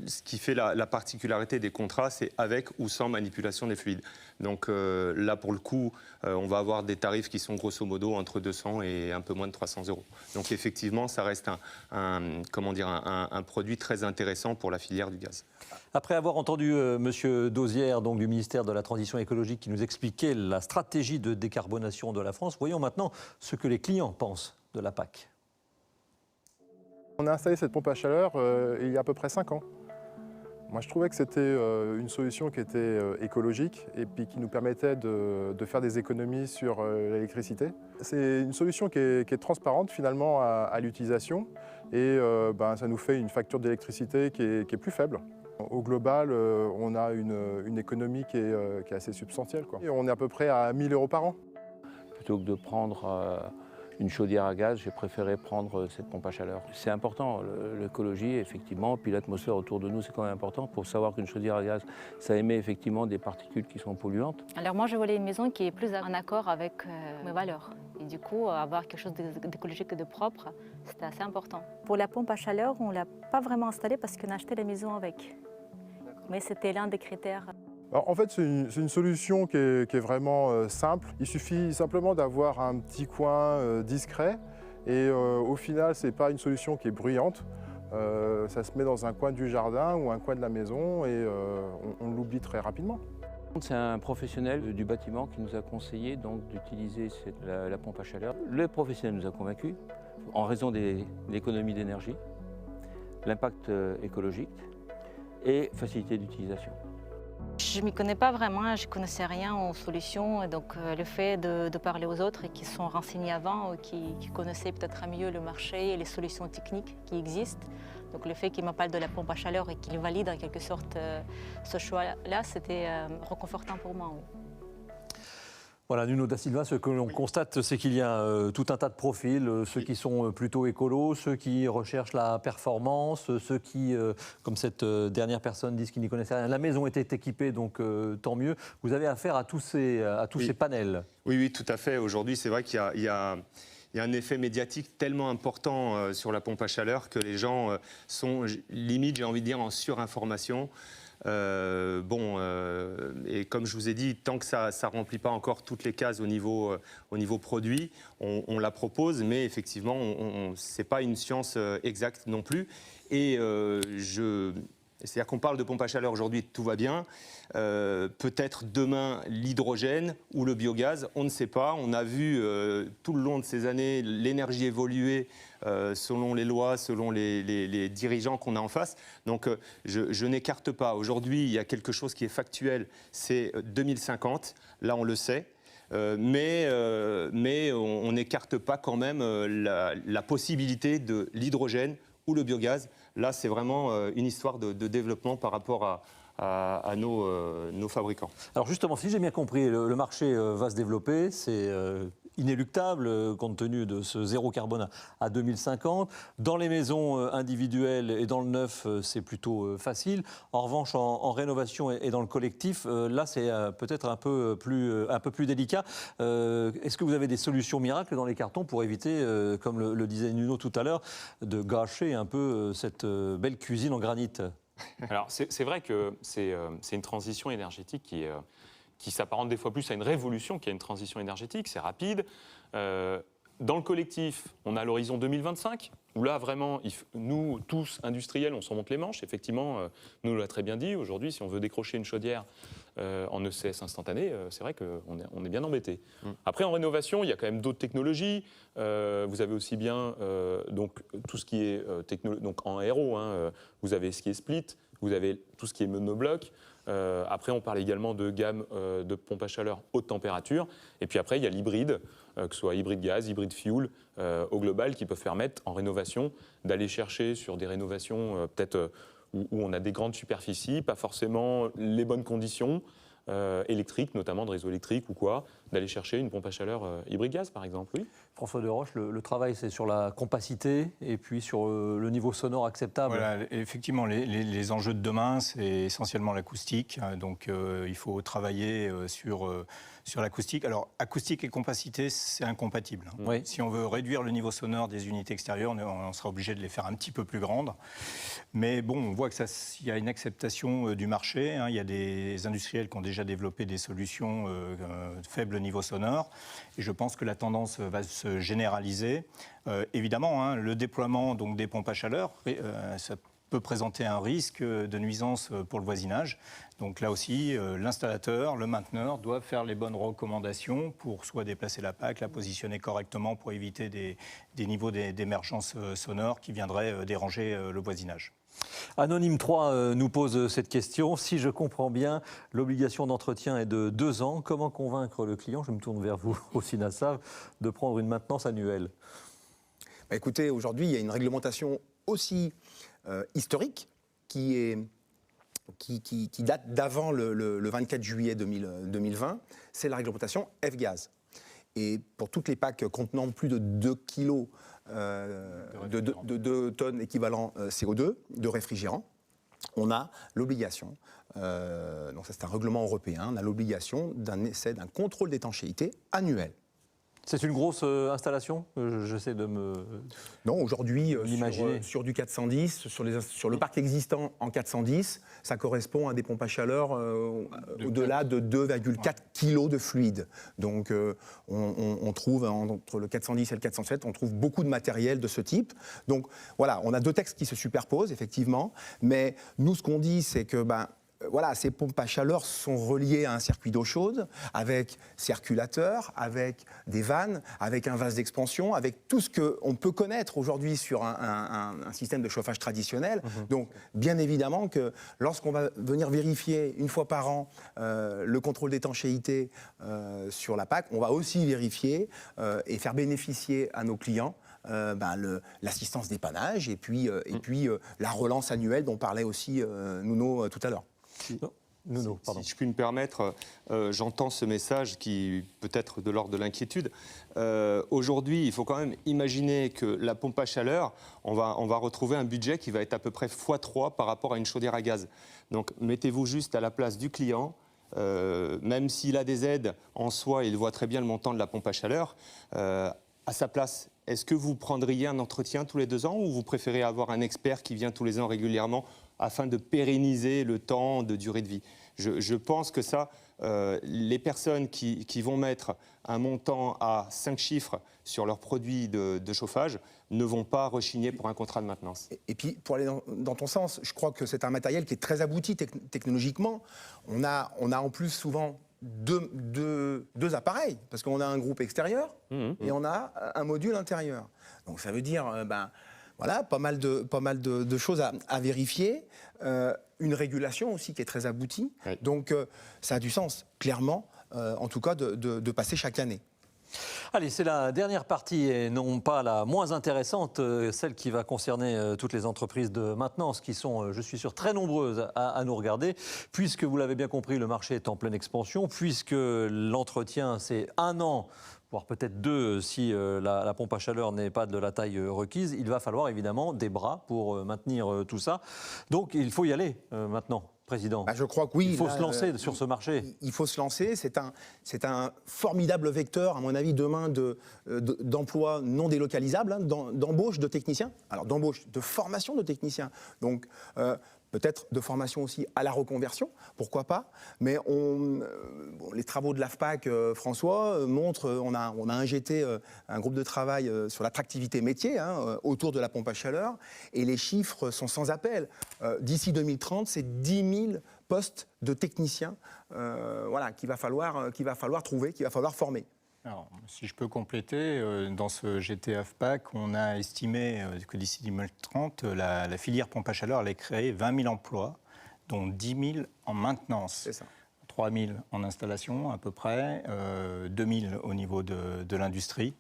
ce qui fait la particularité des contrats, c'est avec ou sans manipulation des fluides. Donc là, pour le coup, on va avoir des tarifs qui sont grosso modo entre 200 et un peu moins de 300 euros. Donc effectivement, ça reste un produit très intéressant pour la filière du gaz. Après avoir entendu Monsieur Dauzière, donc du ministère de la Transition écologique, qui nous expliquait la stratégie de décarbonation de la France, voyons maintenant ce que les clients pensent de la PAC. On a installé cette pompe à chaleur il y a à peu près 5 ans. Moi, je trouvais que c'était une solution qui était écologique et puis qui nous permettait de faire des économies sur l'électricité. C'est une solution qui est transparente finalement à l'utilisation et ça nous fait une facture d'électricité qui est plus faible. Au global, on a une économie qui est assez substantielle, quoi. Et on est à peu près à 1 000 euros par an. Plutôt que de prendre une chaudière à gaz, j'ai préféré prendre cette pompe à chaleur. C'est important, l'écologie, effectivement, puis l'atmosphère autour de nous, c'est quand même important pour savoir qu'une chaudière à gaz, ça émet effectivement des particules qui sont polluantes. Alors moi, je voulais une maison qui est plus en accord avec mes valeurs. Et du coup, avoir quelque chose d'écologique et de propre, c'était assez important. Pour la pompe à chaleur, on ne l'a pas vraiment installée parce qu'on a acheté la maison avec. Mais c'était l'un des critères. Alors, en fait, c'est une solution qui est vraiment simple. Il suffit simplement d'avoir un petit coin discret et au final, ce n'est pas une solution qui est bruyante. Ça se met dans un coin du jardin ou un coin de la maison et on l'oublie très rapidement. C'est un professionnel du bâtiment qui nous a conseillé donc d'utiliser la pompe à chaleur. Le professionnel nous a convaincus en raison de l'économie d'énergie, l'impact écologique et facilité d'utilisation. Je ne m'y connais pas vraiment, je ne connaissais rien aux solutions. Donc le fait de parler aux autres et qui se sont renseignés avant, qui connaissaient peut-être mieux le marché et les solutions techniques qui existent. Donc le fait qu'ils me parlent de la pompe à chaleur et qu'ils valident en quelque sorte ce choix-là, c'était réconfortant pour moi. Oui. Voilà, Nuno da Silva, ce que l'on constate, c'est qu'il y a tout un tas de profils, ceux qui sont plutôt écolos, ceux qui recherchent la performance, ceux qui, comme cette dernière personne, disent qu'ils n'y connaissaient rien. La maison était équipée, donc tant mieux. Vous avez affaire à tous ces panels. Oui, tout à fait. Aujourd'hui, c'est vrai qu'il y a un effet médiatique tellement important sur la pompe à chaleur que les gens sont limite, j'ai envie de dire, en surinformation. Et comme je vous ai dit, tant que ça ne remplit pas encore toutes les cases au niveau produit, on la propose, mais effectivement, ce n'est pas une science exacte non plus. Et c'est-à-dire qu'on parle de pompe à chaleur aujourd'hui, tout va bien. Peut-être demain l'hydrogène ou le biogaz, on ne sait pas. On a vu tout le long de ces années l'énergie évoluer selon les lois, selon les dirigeants qu'on a en face. Donc je n'écarte pas. Aujourd'hui, il y a quelque chose qui est factuel, c'est 2050. Là, on le sait. Mais on n'écarte pas quand même la possibilité de l'hydrogène ou le biogaz. Là, c'est vraiment une histoire de développement par rapport à nos fabricants. Alors justement, si j'ai bien compris, le marché va se développer, c'est inéluctable compte tenu de ce zéro carbone à 2050. Dans les maisons individuelles et dans le neuf, c'est plutôt facile. En revanche, en rénovation et dans le collectif, là, c'est peut-être un peu plus délicat. Est-ce que vous avez des solutions miracles dans les cartons pour éviter, comme le disait Nuno tout à l'heure, de gâcher un peu cette belle cuisine en granit ? Alors, c'est vrai que c'est une transition énergétique qui qui s'apparente des fois plus à une révolution qu'à une transition énergétique, c'est rapide. Dans le collectif, on a l'horizon 2025, où là, vraiment, nous, tous, industriels, on s'en monte les manches. Effectivement, nous l'a très bien dit, aujourd'hui, si on veut décrocher une chaudière en ECS instantané, c'est vrai qu'on est bien embêté. Après, en rénovation, il y a quand même d'autres technologies. Vous avez aussi bien donc, tout ce qui est donc en aéro, hein, vous avez ce qui est split, vous avez tout ce qui est monobloc. Après, on parle également de gamme de pompes à chaleur haute température. Et puis après, il y a l'hybride, que ce soit hybride gaz, hybride fuel, au global, qui peuvent permettre en rénovation d'aller chercher sur des rénovations peut-être où on a des grandes superficies, pas forcément les bonnes conditions électriques, notamment de réseau électrique ou quoi, d'aller chercher une pompe à chaleur hybride gaz, par exemple. Oui. François Desroches, le travail, c'est sur la compacité et puis sur le niveau sonore acceptable. Voilà, effectivement, les enjeux de demain, c'est essentiellement l'acoustique. Donc, il faut travailler sur l'acoustique. Alors, acoustique et compacité, c'est incompatible. Oui. Si on veut réduire le niveau sonore des unités extérieures, on sera obligé de les faire un petit peu plus grandes. Mais bon, on voit qu'il y a une acceptation du marché. Il y a des industriels qui ont déjà développé des solutions faible niveau sonore. Et je pense que la tendance va se généraliser. Évidemment, le déploiement donc, des pompes à chaleur, ça peut présenter un risque de nuisance pour le voisinage. Donc là aussi, l'installateur, le mainteneur doivent faire les bonnes recommandations pour soit déplacer la PAC, la positionner correctement pour éviter des niveaux d'émergence sonore qui viendraient déranger le voisinage. Anonyme 3 nous pose cette question. Si je comprends bien, l'obligation d'entretien est de 2 ans. Comment convaincre le client, je me tourne vers vous aussi Nassav, de prendre une maintenance annuelle? Écoutez, aujourd'hui, il y a une réglementation aussi historique qui date d'avant le 24 juillet 2020. C'est la réglementation F-Gaz. Et pour toutes les packs contenant plus de 2 kg de 2 tonnes équivalent CO2 de réfrigérant, on a l'obligation, donc ça c'est un règlement européen, on a l'obligation d'un essai, d'un contrôle d'étanchéité annuel. C'est une grosse installation? J'essaie de me... Non, aujourd'hui, l'imaginer. sur du 410, sur le parc existant en 410, ça correspond à des pompes à chaleur au-delà de 2,4 kg de fluide. Donc, on trouve, entre le 410 et le 407, on trouve beaucoup de matériel de ce type. Donc, voilà, on a 2 textes qui se superposent, effectivement. Mais nous, ce qu'on dit, c'est que... voilà, ces pompes à chaleur sont reliées à un circuit d'eau chaude, avec circulateur, avec des vannes, avec un vase d'expansion, avec tout ce qu'on peut connaître aujourd'hui sur un système de chauffage traditionnel. Donc, bien évidemment que lorsqu'on va venir vérifier une fois par an le contrôle d'étanchéité sur la PAC, on va aussi vérifier et faire bénéficier à nos clients l'assistance dépannage et puis la relance annuelle dont parlait aussi Nuno tout à l'heure. Nuno, pardon. Si je puis me permettre, j'entends ce message qui peut être de l'ordre de l'inquiétude. Aujourd'hui, il faut quand même imaginer que la pompe à chaleur, on va retrouver un budget qui va être à peu près x3 par rapport à une chaudière à gaz. Donc mettez-vous juste à la place du client. Même s'il a des aides en soi, il voit très bien le montant de la pompe à chaleur. À sa place, est-ce que vous prendriez un entretien tous les 2 ans ou vous préférez avoir un expert qui vient tous les ans régulièrement afin de pérenniser le temps de durée de vie? Je pense que ça, les personnes qui vont mettre un montant à 5 chiffres sur leurs produits de chauffage ne vont pas rechigner pour un contrat de maintenance. Et puis, pour aller dans ton sens, je crois que c'est un matériel qui est très abouti technologiquement. On a en plus souvent deux appareils, parce qu'on a un groupe extérieur et on a un module intérieur. Donc ça veut dire voilà, pas mal de choses à vérifier. Une régulation aussi qui est très aboutie. Oui. Donc ça a du sens, clairement, en tout cas, de passer chaque année. Allez, c'est la dernière partie et non pas la moins intéressante, celle qui va concerner toutes les entreprises de maintenance qui sont, je suis sûr, très nombreuses à nous regarder, puisque vous l'avez bien compris, le marché est en pleine expansion, puisque l'entretien, c'est 1 an, voire peut-être 2 si la pompe à chaleur n'est pas de la taille requise. Il va falloir évidemment des bras pour maintenir tout ça. Donc il faut y aller maintenant. Président, je crois que oui. Il faut se lancer sur ce marché. Il faut se lancer. C'est un formidable vecteur, à mon avis, demain d'emplois non délocalisables, d'embauche de techniciens. Alors d'embauche, de formation de techniciens. Donc peut-être de formation aussi à la reconversion, pourquoi pas. Mais les travaux de l'AFPAC, François, montrent, on a injecté un groupe de travail sur l'attractivité métier autour de la pompe à chaleur, et les chiffres sont sans appel. D'ici 2030, c'est 10 000 postes de techniciens qu'il va falloir trouver, qu'il va falloir former. Alors, si je peux compléter, dans ce GTAFPAC, on a estimé que d'ici 2030, la filière pompe à chaleur allait créer 20 000 emplois, dont 10 000 en maintenance. C'est ça. 3 000 en installation à peu près, 2 000 au niveau de l'industrie.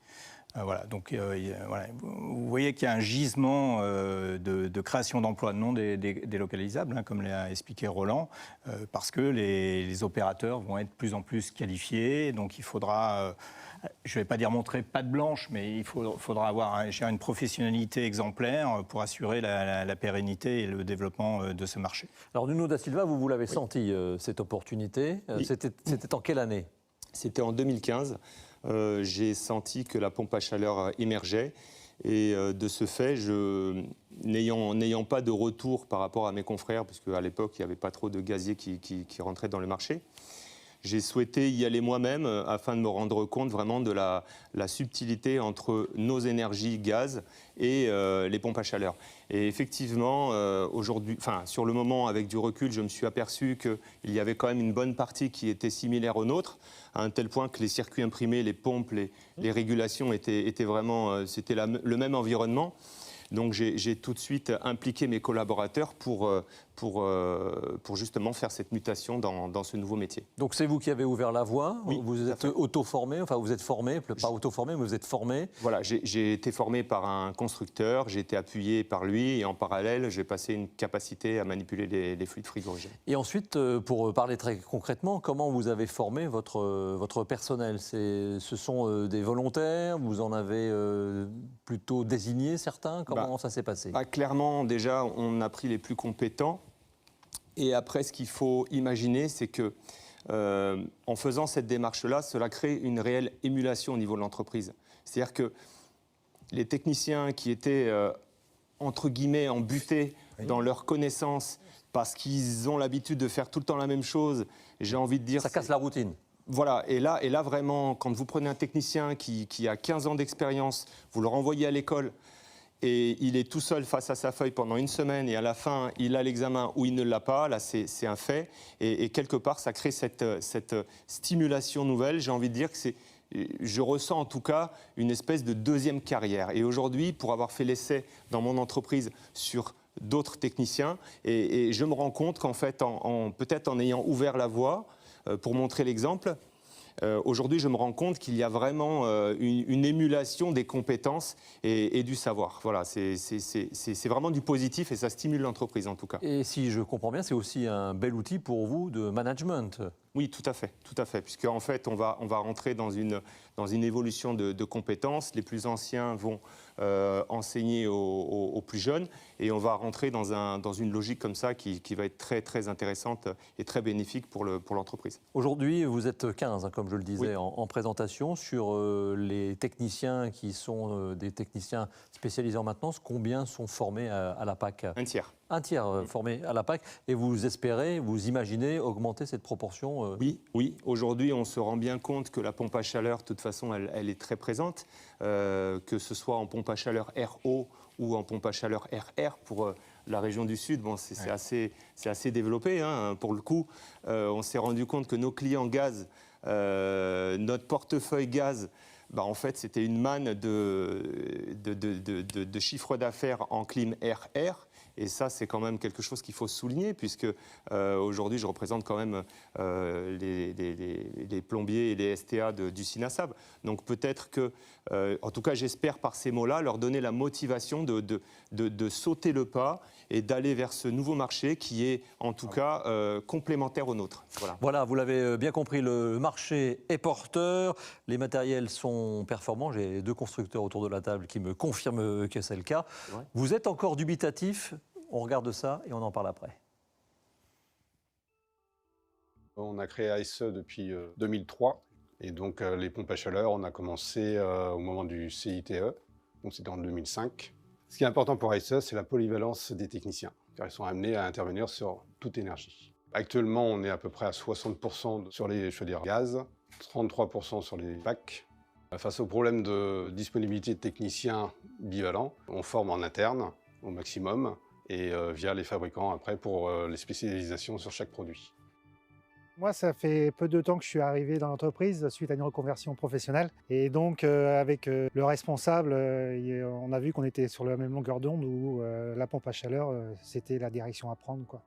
Voilà, donc vous voyez qu'il y a un gisement de création d'emplois non délocalisables, comme l'a expliqué Roland, parce que les opérateurs vont être de plus en plus qualifiés, donc il faudra, je ne vais pas dire montrer patte blanche, mais il faudra avoir une professionnalité exemplaire pour assurer la pérennité et le développement de ce marché. Alors Nuno da Silva, vous l'avez senti, cette opportunité. Oui. C'était en quelle année? C'était en 2015. J'ai senti que la pompe à chaleur émergeait et de ce fait, n'ayant pas de retour par rapport à mes confrères, puisque à l'époque il n'y avait pas trop de gaziers qui rentraient dans le marché, j'ai souhaité y aller moi-même afin de me rendre compte vraiment de la subtilité entre nos énergies gaz et les pompes à chaleur. Et effectivement, aujourd'hui, sur le moment, avec du recul, je me suis aperçu qu'il y avait quand même une bonne partie qui était similaire aux nôtres, à un tel point que les circuits imprimés, les pompes, les régulations étaient vraiment, c'était le même environnement. Donc j'ai tout de suite impliqué mes collaborateurs pour justement faire cette mutation dans ce nouveau métier. Donc c'est vous qui avez ouvert la voie, oui, vous êtes auto-formé, enfin vous êtes formé, pas auto-formé, mais vous êtes formé. Voilà, j'ai été formé par un constructeur, j'ai été appuyé par lui et en parallèle, j'ai passé une capacité à manipuler les fluides frigorigènes. Et ensuite, pour parler très concrètement, comment vous avez formé votre personnel? Ce sont des volontaires, vous en avez plutôt désigné certains? Comment ça s'est passé? Clairement, déjà, on a pris les plus compétents. Et après, ce qu'il faut imaginer, c'est que en faisant cette démarche-là, cela crée une réelle émulation au niveau de l'entreprise. C'est-à-dire que les techniciens qui étaient, entre guillemets, embutés dans leurs connaissances parce qu'ils ont l'habitude de faire tout le temps la même chose, j'ai envie de dire... Ça casse la routine. Voilà, et là vraiment, quand vous prenez un technicien qui a 15 ans d'expérience, vous le renvoyez à l'école, et il est tout seul face à sa feuille pendant une semaine et à la fin, il a l'examen ou il ne l'a pas. Là, c'est un fait. Et quelque part, ça crée cette stimulation nouvelle. J'ai envie de dire que je ressens en tout cas une espèce de deuxième carrière. Et aujourd'hui, pour avoir fait l'essai dans mon entreprise sur d'autres techniciens, et je me rends compte qu'en fait, peut-être en ayant ouvert la voie, pour montrer l'exemple, aujourd'hui, je me rends compte qu'il y a vraiment une émulation des compétences et du savoir. Voilà, c'est vraiment du positif et ça stimule l'entreprise en tout cas. Et si je comprends bien, c'est aussi un bel outil pour vous de management. Oui, tout à fait, puisque en fait, on va rentrer dans une évolution de compétences. Les plus anciens vont enseigner aux plus jeunes et on va rentrer dans une logique comme ça qui va être très, très intéressante et très bénéfique pour l'entreprise. Aujourd'hui, vous êtes 15, comme je le disais Oui. en présentation, sur les techniciens qui sont des techniciens spécialisés en maintenance. Combien sont formés à la PAC? Un tiers. Un tiers formé à la PAC. Et vous espérez, vous imaginez augmenter cette proportion Oui. Aujourd'hui, on se rend bien compte que la pompe à chaleur, de toute façon, elle est très présente, que ce soit en pompe à chaleur RO ou en pompe à chaleur RR pour la région du Sud. Bon, c'est assez développé. Pour le coup, on s'est rendu compte que nos clients gaz, notre portefeuille gaz, en fait, c'était une manne de chiffre d'affaires en clim RR. Et ça, c'est quand même quelque chose qu'il faut souligner, puisque aujourd'hui, je représente quand même les plombiers et les STA du SINASAB. Donc peut-être que, en tout cas, j'espère par ces mots-là, leur donner la motivation de sauter le pas et d'aller vers ce nouveau marché qui est, en tout cas, complémentaire au nôtre. Voilà, vous l'avez bien compris, le marché est porteur, les matériels sont performants. J'ai deux constructeurs autour de la table qui me confirment que c'est le cas. Ouais. Vous êtes encore dubitatif? On regarde ça et on en parle après. On a créé ASE depuis 2003 et donc les pompes à chaleur, on a commencé au moment du CITE, donc c'était en 2005. Ce qui est important pour ASE, c'est la polyvalence des techniciens. car ils sont amenés à intervenir sur toute énergie. Actuellement, on est à peu près à 60% sur les chaudières gaz, 33% sur les PAC. Face au problème de disponibilité de techniciens bivalents, on forme en interne au maximum et via les fabricants après pour les spécialisations sur chaque produit. Moi, ça fait peu de temps que je suis arrivé dans l'entreprise suite à une reconversion professionnelle. Et donc, avec le responsable, on a vu qu'on était sur la même longueur d'onde où la pompe à chaleur, c'était la direction à prendre, quoi.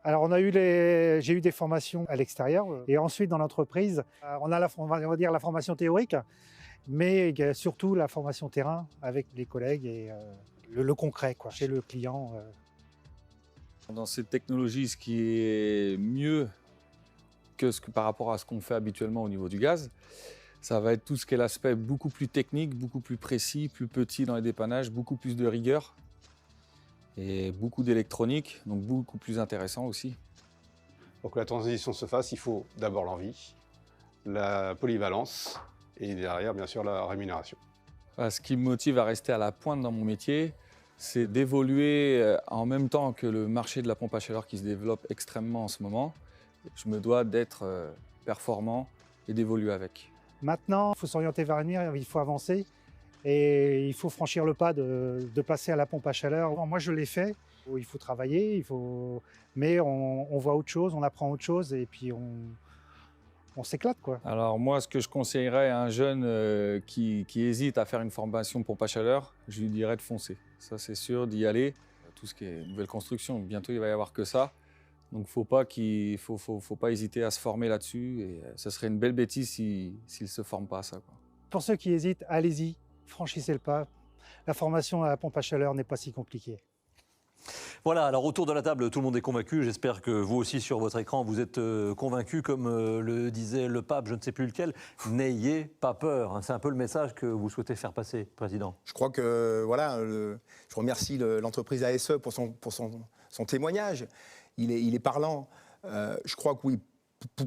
Alors, j'ai eu des formations à l'extérieur. Et ensuite, dans l'entreprise, on va dire la formation théorique, mais surtout la formation terrain avec les collègues et le concret, quoi, chez le client. Dans cette technologie, ce qui est mieux par rapport à ce qu'on fait habituellement au niveau du gaz, ça va être tout ce qui est l'aspect beaucoup plus technique, beaucoup plus précis, plus petit dans les dépannages, beaucoup plus de rigueur et beaucoup d'électronique, donc beaucoup plus intéressant aussi. Pour que la transition se fasse, il faut d'abord l'envie, la polyvalence et derrière, bien sûr, la rémunération. Ce qui me motive à rester à la pointe dans mon métier, c'est d'évoluer en même temps que le marché de la pompe à chaleur qui se développe extrêmement en ce moment. Je me dois d'être performant et d'évoluer avec. Maintenant, il faut s'orienter vers l'avenir, il faut avancer et il faut franchir le pas de passer à la pompe à chaleur. Moi, je l'ai fait. Il faut travailler, mais on voit autre chose, on apprend autre chose et puis on s'éclate, quoi. Alors moi, ce que je conseillerais à un jeune qui hésite à faire une formation pompe à chaleur, je lui dirais de foncer. Ça, c'est sûr, d'y aller. Tout ce qui est nouvelle construction, bientôt, il va y avoir que ça. Donc, faut pas hésiter à se former là-dessus. Et ce serait une belle bêtise s'il ne se forme pas à ça, quoi. Pour ceux qui hésitent, allez-y, franchissez le pas. La formation à la pompe à chaleur n'est pas si compliquée. Voilà, alors autour de la table, tout le monde est convaincu. J'espère que vous aussi, sur votre écran, vous êtes convaincus. Comme le disait le pape, je ne sais plus lequel, n'ayez pas peur. C'est un peu le message que vous souhaitez faire passer, Président. Je crois que, voilà, je remercie l'entreprise ASE pour son témoignage. Il est parlant. Je crois que oui,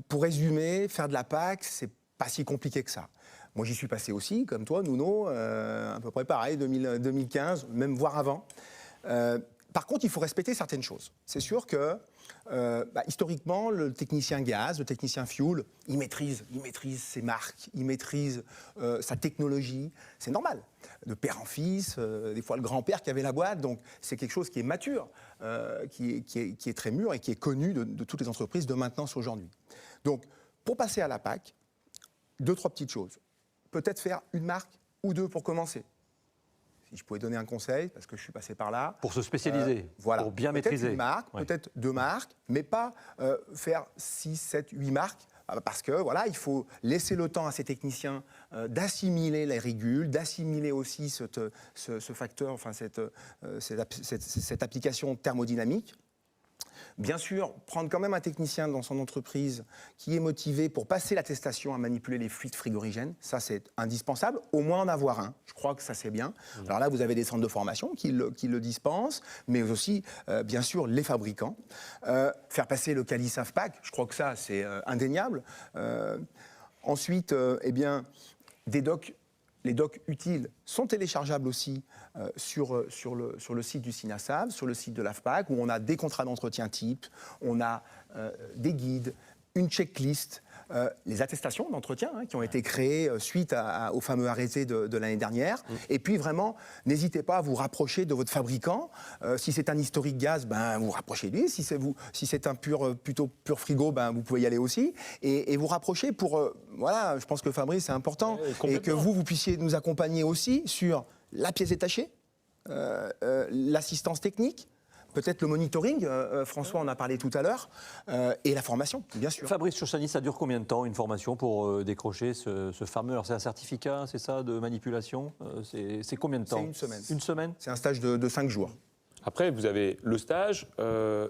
pour résumer, faire de la PAC, c'est pas si compliqué que ça. Moi, j'y suis passé aussi, comme toi, Nuno, à peu près pareil, 2015, même voire avant. Par contre, il faut respecter certaines choses. C'est sûr que, historiquement, le technicien gaz, le technicien fuel, il maîtrise ses marques, il maîtrise sa technologie. C'est normal. De père en fils, des fois le grand-père qui avait la boîte. Donc, c'est quelque chose qui est mature, qui est très mûr et qui est connu de toutes les entreprises de maintenance aujourd'hui. Donc, pour passer à la PAC, 2-3 petites choses. Peut-être faire une marque ou deux pour commencer. Si je pouvais donner un conseil, parce que je suis passé par là. Pour se spécialiser, voilà. pour bien Peut-être maîtriser. Une marque, Ouais. peut-être 2 marques, mais pas faire 6, 7, 8 marques, parce que voilà, il faut laisser le temps à ces techniciens d'assimiler les régules, d'assimiler aussi ce facteur, enfin cette application thermodynamique. Bien sûr, prendre quand même un technicien dans son entreprise qui est motivé pour passer l'attestation à manipuler les fluides frigorigènes, ça c'est indispensable, au moins en avoir un, je crois que ça c'est bien. Alors là vous avez des centres de formation qui le dispensent, mais aussi bien sûr les fabricants. Faire passer le calice AFPAC, je crois que ça c'est indéniable. Ensuite, eh bien, les docs utiles sont téléchargeables aussi sur le site du CINASAV, sur le site de l'AFPAC, où on a des contrats d'entretien type, on a des guides, une checklist, les attestations d'entretien qui ont été créées suite au fameux arrêté de l'année dernière. Et puis vraiment, n'hésitez pas à vous rapprocher de votre fabricant. Si c'est un historique gaz, ben, vous rapprochez de lui. Si c'est un plutôt pur frigo, ben, vous pouvez y aller aussi. Et vous rapprocher pour... voilà, je pense que Fabrice, c'est important. Et que vous puissiez nous accompagner aussi sur la pièce détachée, l'assistance technique, peut-être le monitoring, François en a parlé tout à l'heure, et la formation, bien sûr. Fabrice Chochani, ça dure combien de temps, une formation, pour décrocher ce fameux... Alors, c'est un certificat, c'est ça, de manipulation c'est combien de temps? C'est une semaine. Une semaine? C'est un stage de 5 jours. Après, vous avez le stage.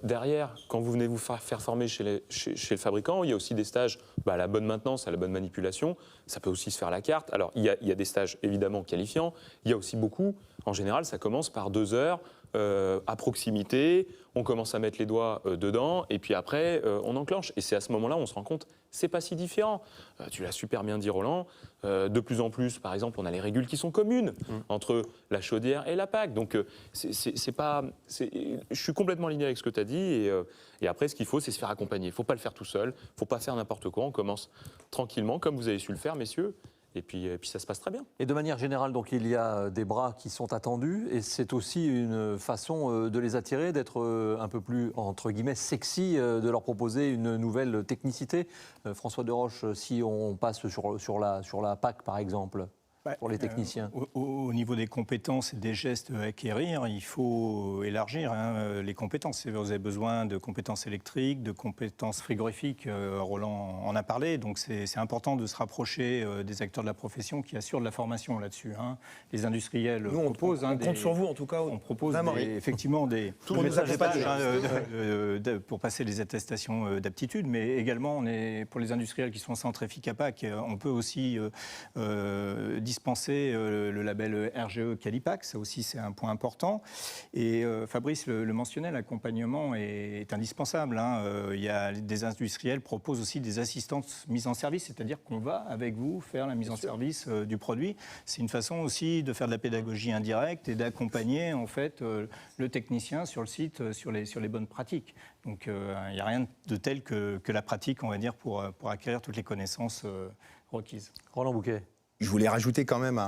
Derrière, quand vous venez vous faire former chez le fabricant, il y a aussi des stages à la bonne maintenance, à la bonne manipulation. Ça peut aussi se faire à la carte. Alors, il y a des stages évidemment qualifiants. Il y a aussi beaucoup En général, ça commence par 2 heures à proximité, on commence à mettre les doigts dedans, et puis après, on enclenche. Et c'est à ce moment-là où on se rend compte, c'est pas si différent. Tu l'as super bien dit, Roland. De plus en plus, par exemple, on a les régules qui sont communes entre la chaudière et la PAC. Donc, je suis complètement aligné avec ce que tu as dit. Et après, ce qu'il faut, c'est se faire accompagner. Il ne faut pas le faire tout seul. Il ne faut pas faire n'importe quoi. On commence tranquillement, comme vous avez su le faire, messieurs. Et puis ça se passe très bien. Et de manière générale, donc, il y a des bras qui sont attendus et c'est aussi une façon de les attirer, d'être un peu plus, entre guillemets, sexy, de leur proposer une nouvelle technicité. François Deroche, si on passe sur la PAC, par exemple, pour les techniciens. Au niveau des compétences et des gestes à acquérir, il faut élargir les compétences. Vous avez besoin de compétences électriques, de compétences frigorifiques. Roland en a parlé. Donc c'est important de se rapprocher des acteurs de la profession qui assurent de la formation là-dessus. Les industriels proposent. On compte sur vous en tout cas. On propose effectivement des messages pour passer les attestations d'aptitude, mais également pour les industriels qui sont centrés FICAPAC, on peut aussi dispenser le label RGE Calipac, ça aussi c'est un point important. Et Fabrice le mentionnait, l'accompagnement est indispensable. Il y a des industriels proposent aussi des assistantes mises en service, c'est-à-dire qu'on va avec vous faire la mise en service du produit. C'est une façon aussi de faire de la pédagogie indirecte et d'accompagner en fait le technicien sur le site, sur les bonnes pratiques. Donc il n'y a rien de tel que la pratique, on va dire, pour acquérir toutes les connaissances requises. Roland Bouquet. Je voulais rajouter quand même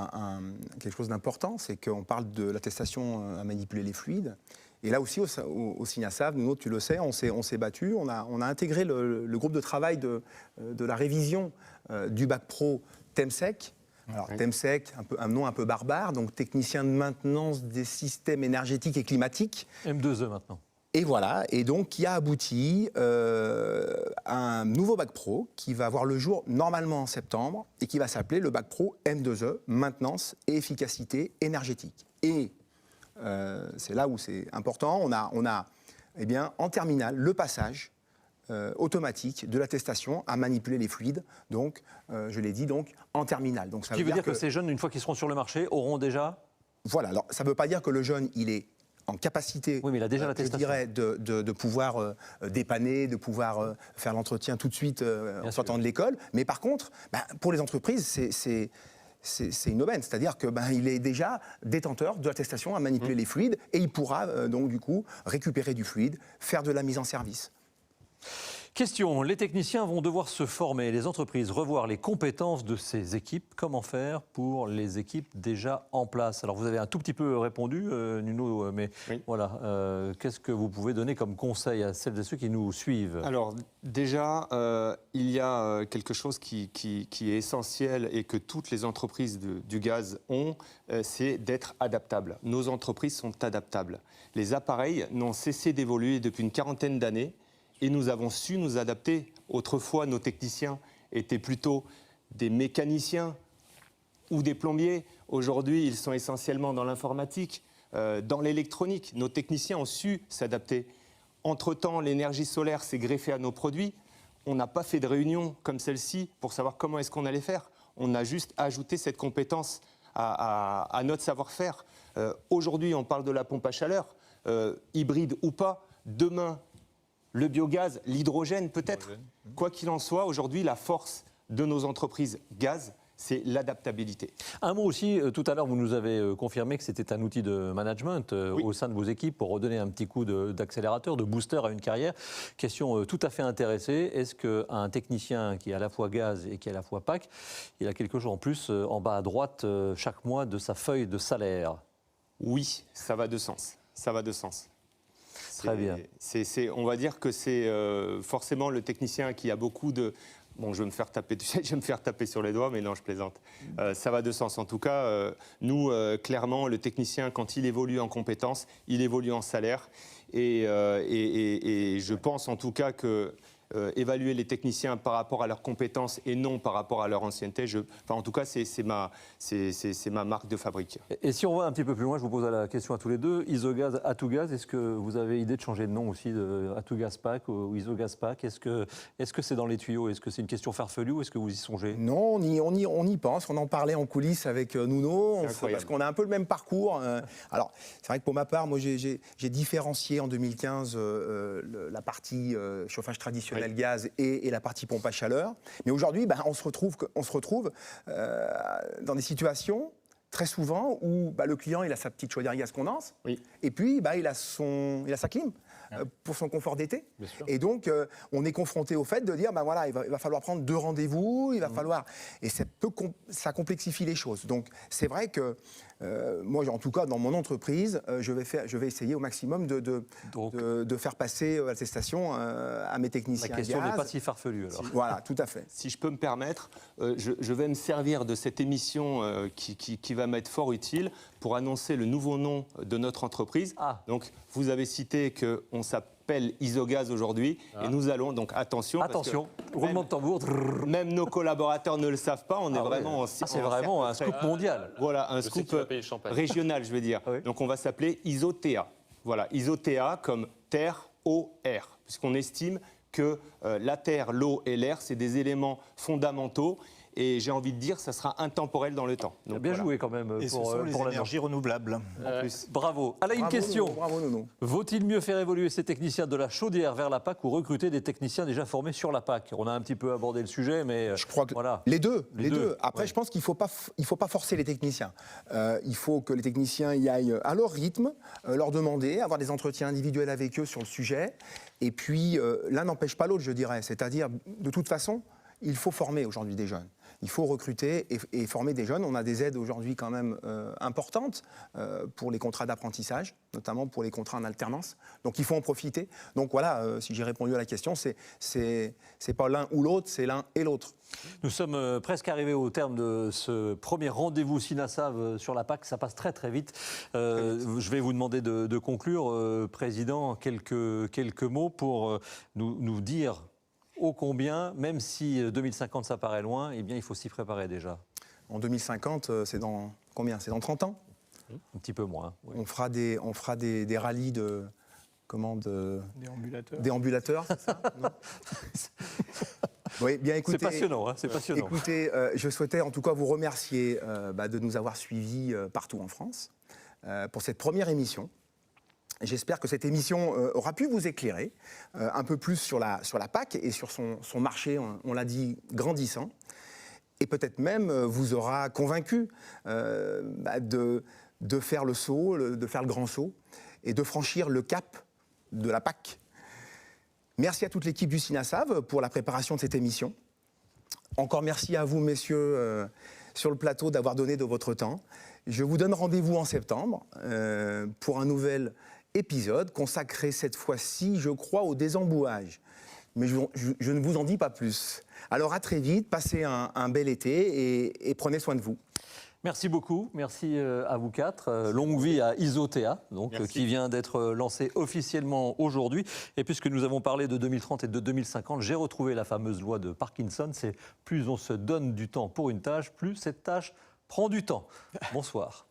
quelque chose d'important, c'est qu'on parle de l'attestation à manipuler les fluides. Et là aussi, au SINASAV, nous, tu le sais, on s'est battu. On a intégré le groupe de travail de la révision du bac pro TEMSEC. Alors, TEMSEC, un nom un peu barbare, donc technicien de maintenance des systèmes énergétiques et climatiques. M2E maintenant. Et voilà, et donc qui a abouti à un nouveau bac pro qui va voir le jour normalement en septembre et qui va s'appeler le bac pro M2E, maintenance et efficacité énergétique. Et c'est là où c'est important, on a eh bien, en terminale le passage automatique de l'attestation à manipuler les fluides, donc je l'ai dit, donc en terminale. Donc, ça veut dire que ces jeunes, une fois qu'ils seront sur le marché, auront déjà... Voilà, alors ça ne veut pas dire que le jeune, il est en capacité, oui, mais il a déjà je dirais, de pouvoir dépanner, de pouvoir faire l'entretien tout de suite en sortant de l'école. Mais par contre, pour les entreprises, c'est une aubaine. C'est-à-dire qu'il est déjà détenteur de l'attestation à manipuler les fluides et il pourra donc du coup récupérer du fluide, faire de la mise en service. Question, les techniciens vont devoir se former, les entreprises revoir les compétences de ces équipes. Comment faire pour les équipes déjà en place? Alors vous avez un tout petit peu répondu, Nuno, mais oui. Voilà, qu'est-ce que vous pouvez donner comme conseil à celles et ceux qui nous suivent? Alors déjà, il y a quelque chose qui est essentiel et que toutes les entreprises du gaz ont, c'est d'être adaptables. Nos entreprises sont adaptables. Les appareils n'ont cessé d'évoluer depuis une quarantaine d'années. Et nous avons su nous adapter. Autrefois, nos techniciens étaient plutôt des mécaniciens ou des plombiers. Aujourd'hui, ils sont essentiellement dans l'informatique, dans l'électronique. Nos techniciens ont su s'adapter. Entre-temps, l'énergie solaire s'est greffée à nos produits. On n'a pas fait de réunion comme celle-ci pour savoir comment est-ce qu'on allait faire. On a juste ajouté cette compétence à notre savoir-faire. Aujourd'hui, on parle de la pompe à chaleur, hybride ou pas. Demain, le biogaz, l'hydrogène peut-être. Quoi qu'il en soit, aujourd'hui, la force de nos entreprises gaz, c'est l'adaptabilité. Un mot aussi, tout à l'heure, vous nous avez confirmé que c'était un outil de management oui. Au sein de vos équipes pour redonner un petit coup d'accélérateur, de booster à une carrière. Question tout à fait intéressée, est-ce qu'un technicien qui est à la fois gaz et qui est à la fois PAC, il a quelque chose en plus en bas à droite chaque mois de sa feuille de salaire? Oui, ça va de sens. Ça va de sens. Très bien. On va dire que c'est forcément le technicien qui a beaucoup de... Bon, je vais me faire taper sur les doigts, mais non, je plaisante. Ça va de sens. En tout cas, nous, clairement, le technicien, quand il évolue en compétences, il évolue en salaire. Et je pense en tout cas que évaluer les techniciens par rapport à leurs compétences et non par rapport à leur ancienneté. En tout cas, c'est ma marque de fabrique. Et si on va un petit peu plus loin, je vous pose la question à tous les deux. Isogaz, Atugaz, est-ce que vous avez idée de changer de nom aussi de Atugazpak ou Isogazpak? Est-ce que c'est dans les tuyaux? Est-ce que c'est une question farfelue ou est-ce que vous y songez? Non, on y pense. On en parlait en coulisses avec Nuno, parce qu'on a un peu le même parcours. Alors, c'est vrai que pour ma part, moi, j'ai différencié en 2015 la partie chauffage traditionnel gaz et la partie pompe à chaleur. Mais aujourd'hui, on se retrouve dans des situations très souvent où le client il a sa petite chaudière gaz condense et puis il a sa clim pour son confort d'été. Et donc on est confronté au fait de dire voilà, il va falloir prendre 2 rendez-vous, il va falloir, et ça complexifie les choses. Donc c'est vrai que moi, en tout cas, dans mon entreprise, je vais essayer au maximum de faire passer l'attestation à mes techniciens. La question n'est pas si farfelue, alors. Voilà, tout à fait. Si je peux me permettre, je vais me servir de cette émission qui va m'être fort utile pour annoncer le nouveau nom de notre entreprise. Donc, vous avez cité qu'on s'appelle Isogaz aujourd'hui, et nous allons, donc attention, roulement de tambour. Même nos collaborateurs ne le savent pas, on est vraiment c'est vraiment un scoop mondial. Voilà, un scoop régional, je veux dire. Donc on va s'appeler Isotea. Voilà, Isotea comme terre, eau, air, puisqu'on estime que la terre, l'eau et l'air, c'est des éléments fondamentaux. Et j'ai envie de dire, ça sera intemporel dans le temps. Donc, bien joué quand même et pour les énergies renouvelables. En plus. Bravo. Alain, une question. Bravo, Nuno. Vaut-il mieux faire évoluer ces techniciens de la chaudière vers la PAC ou recruter des techniciens déjà formés sur la PAC? On a un petit peu abordé le sujet, mais je crois que voilà. Les deux. Après, je pense qu'il ne faut pas forcer les techniciens. Il faut que les techniciens y aillent à leur rythme, leur demander, avoir des entretiens individuels avec eux sur le sujet. Et puis, l'un n'empêche pas l'autre, je dirais. C'est-à-dire, de toute façon, il faut former aujourd'hui des jeunes. Il faut recruter et former des jeunes. On a des aides aujourd'hui quand même importantes pour les contrats d'apprentissage, notamment pour les contrats en alternance. Donc il faut en profiter. Donc voilà, si j'ai répondu à la question, c'est pas l'un ou l'autre, c'est l'un et l'autre. Nous sommes presque arrivés au terme de ce premier rendez-vous Sinasav sur la PAC. Ça passe très très vite. Je vais vous demander de conclure, Président, quelques mots pour nous dire ô combien, même si 2050 ça paraît loin, eh bien il faut s'y préparer déjà. En 2050, c'est dans combien? C'est dans 30 ans? Un petit peu moins. Oui. On fera des rallyes de... Comment de... Déambulateurs, c'est ça? Oui, bien écoutez, c'est passionnant, hein, c'est passionnant. Écoutez, je souhaitais en tout cas vous remercier de nous avoir suivis partout en France pour cette première émission. J'espère que cette émission aura pu vous éclairer un peu plus sur la PAC et sur son marché, on l'a dit, grandissant. Et peut-être même vous aura convaincu de faire le saut, de faire le grand saut et de franchir le cap de la PAC. Merci à toute l'équipe du Sinasav pour la préparation de cette émission. Encore merci à vous, messieurs, sur le plateau d'avoir donné de votre temps. Je vous donne rendez-vous en septembre pour un nouvel épisode consacré cette fois-ci, je crois, au désembouage. Mais je ne vous en dis pas plus. Alors à très vite, passez un bel été et prenez soin de vous. Merci beaucoup, merci à vous quatre. Longue vie à Isotea, donc, qui vient d'être lancé officiellement aujourd'hui. Et puisque nous avons parlé de 2030 et de 2050, j'ai retrouvé la fameuse loi de Parkinson. C'est plus on se donne du temps pour une tâche, plus cette tâche prend du temps. Bonsoir.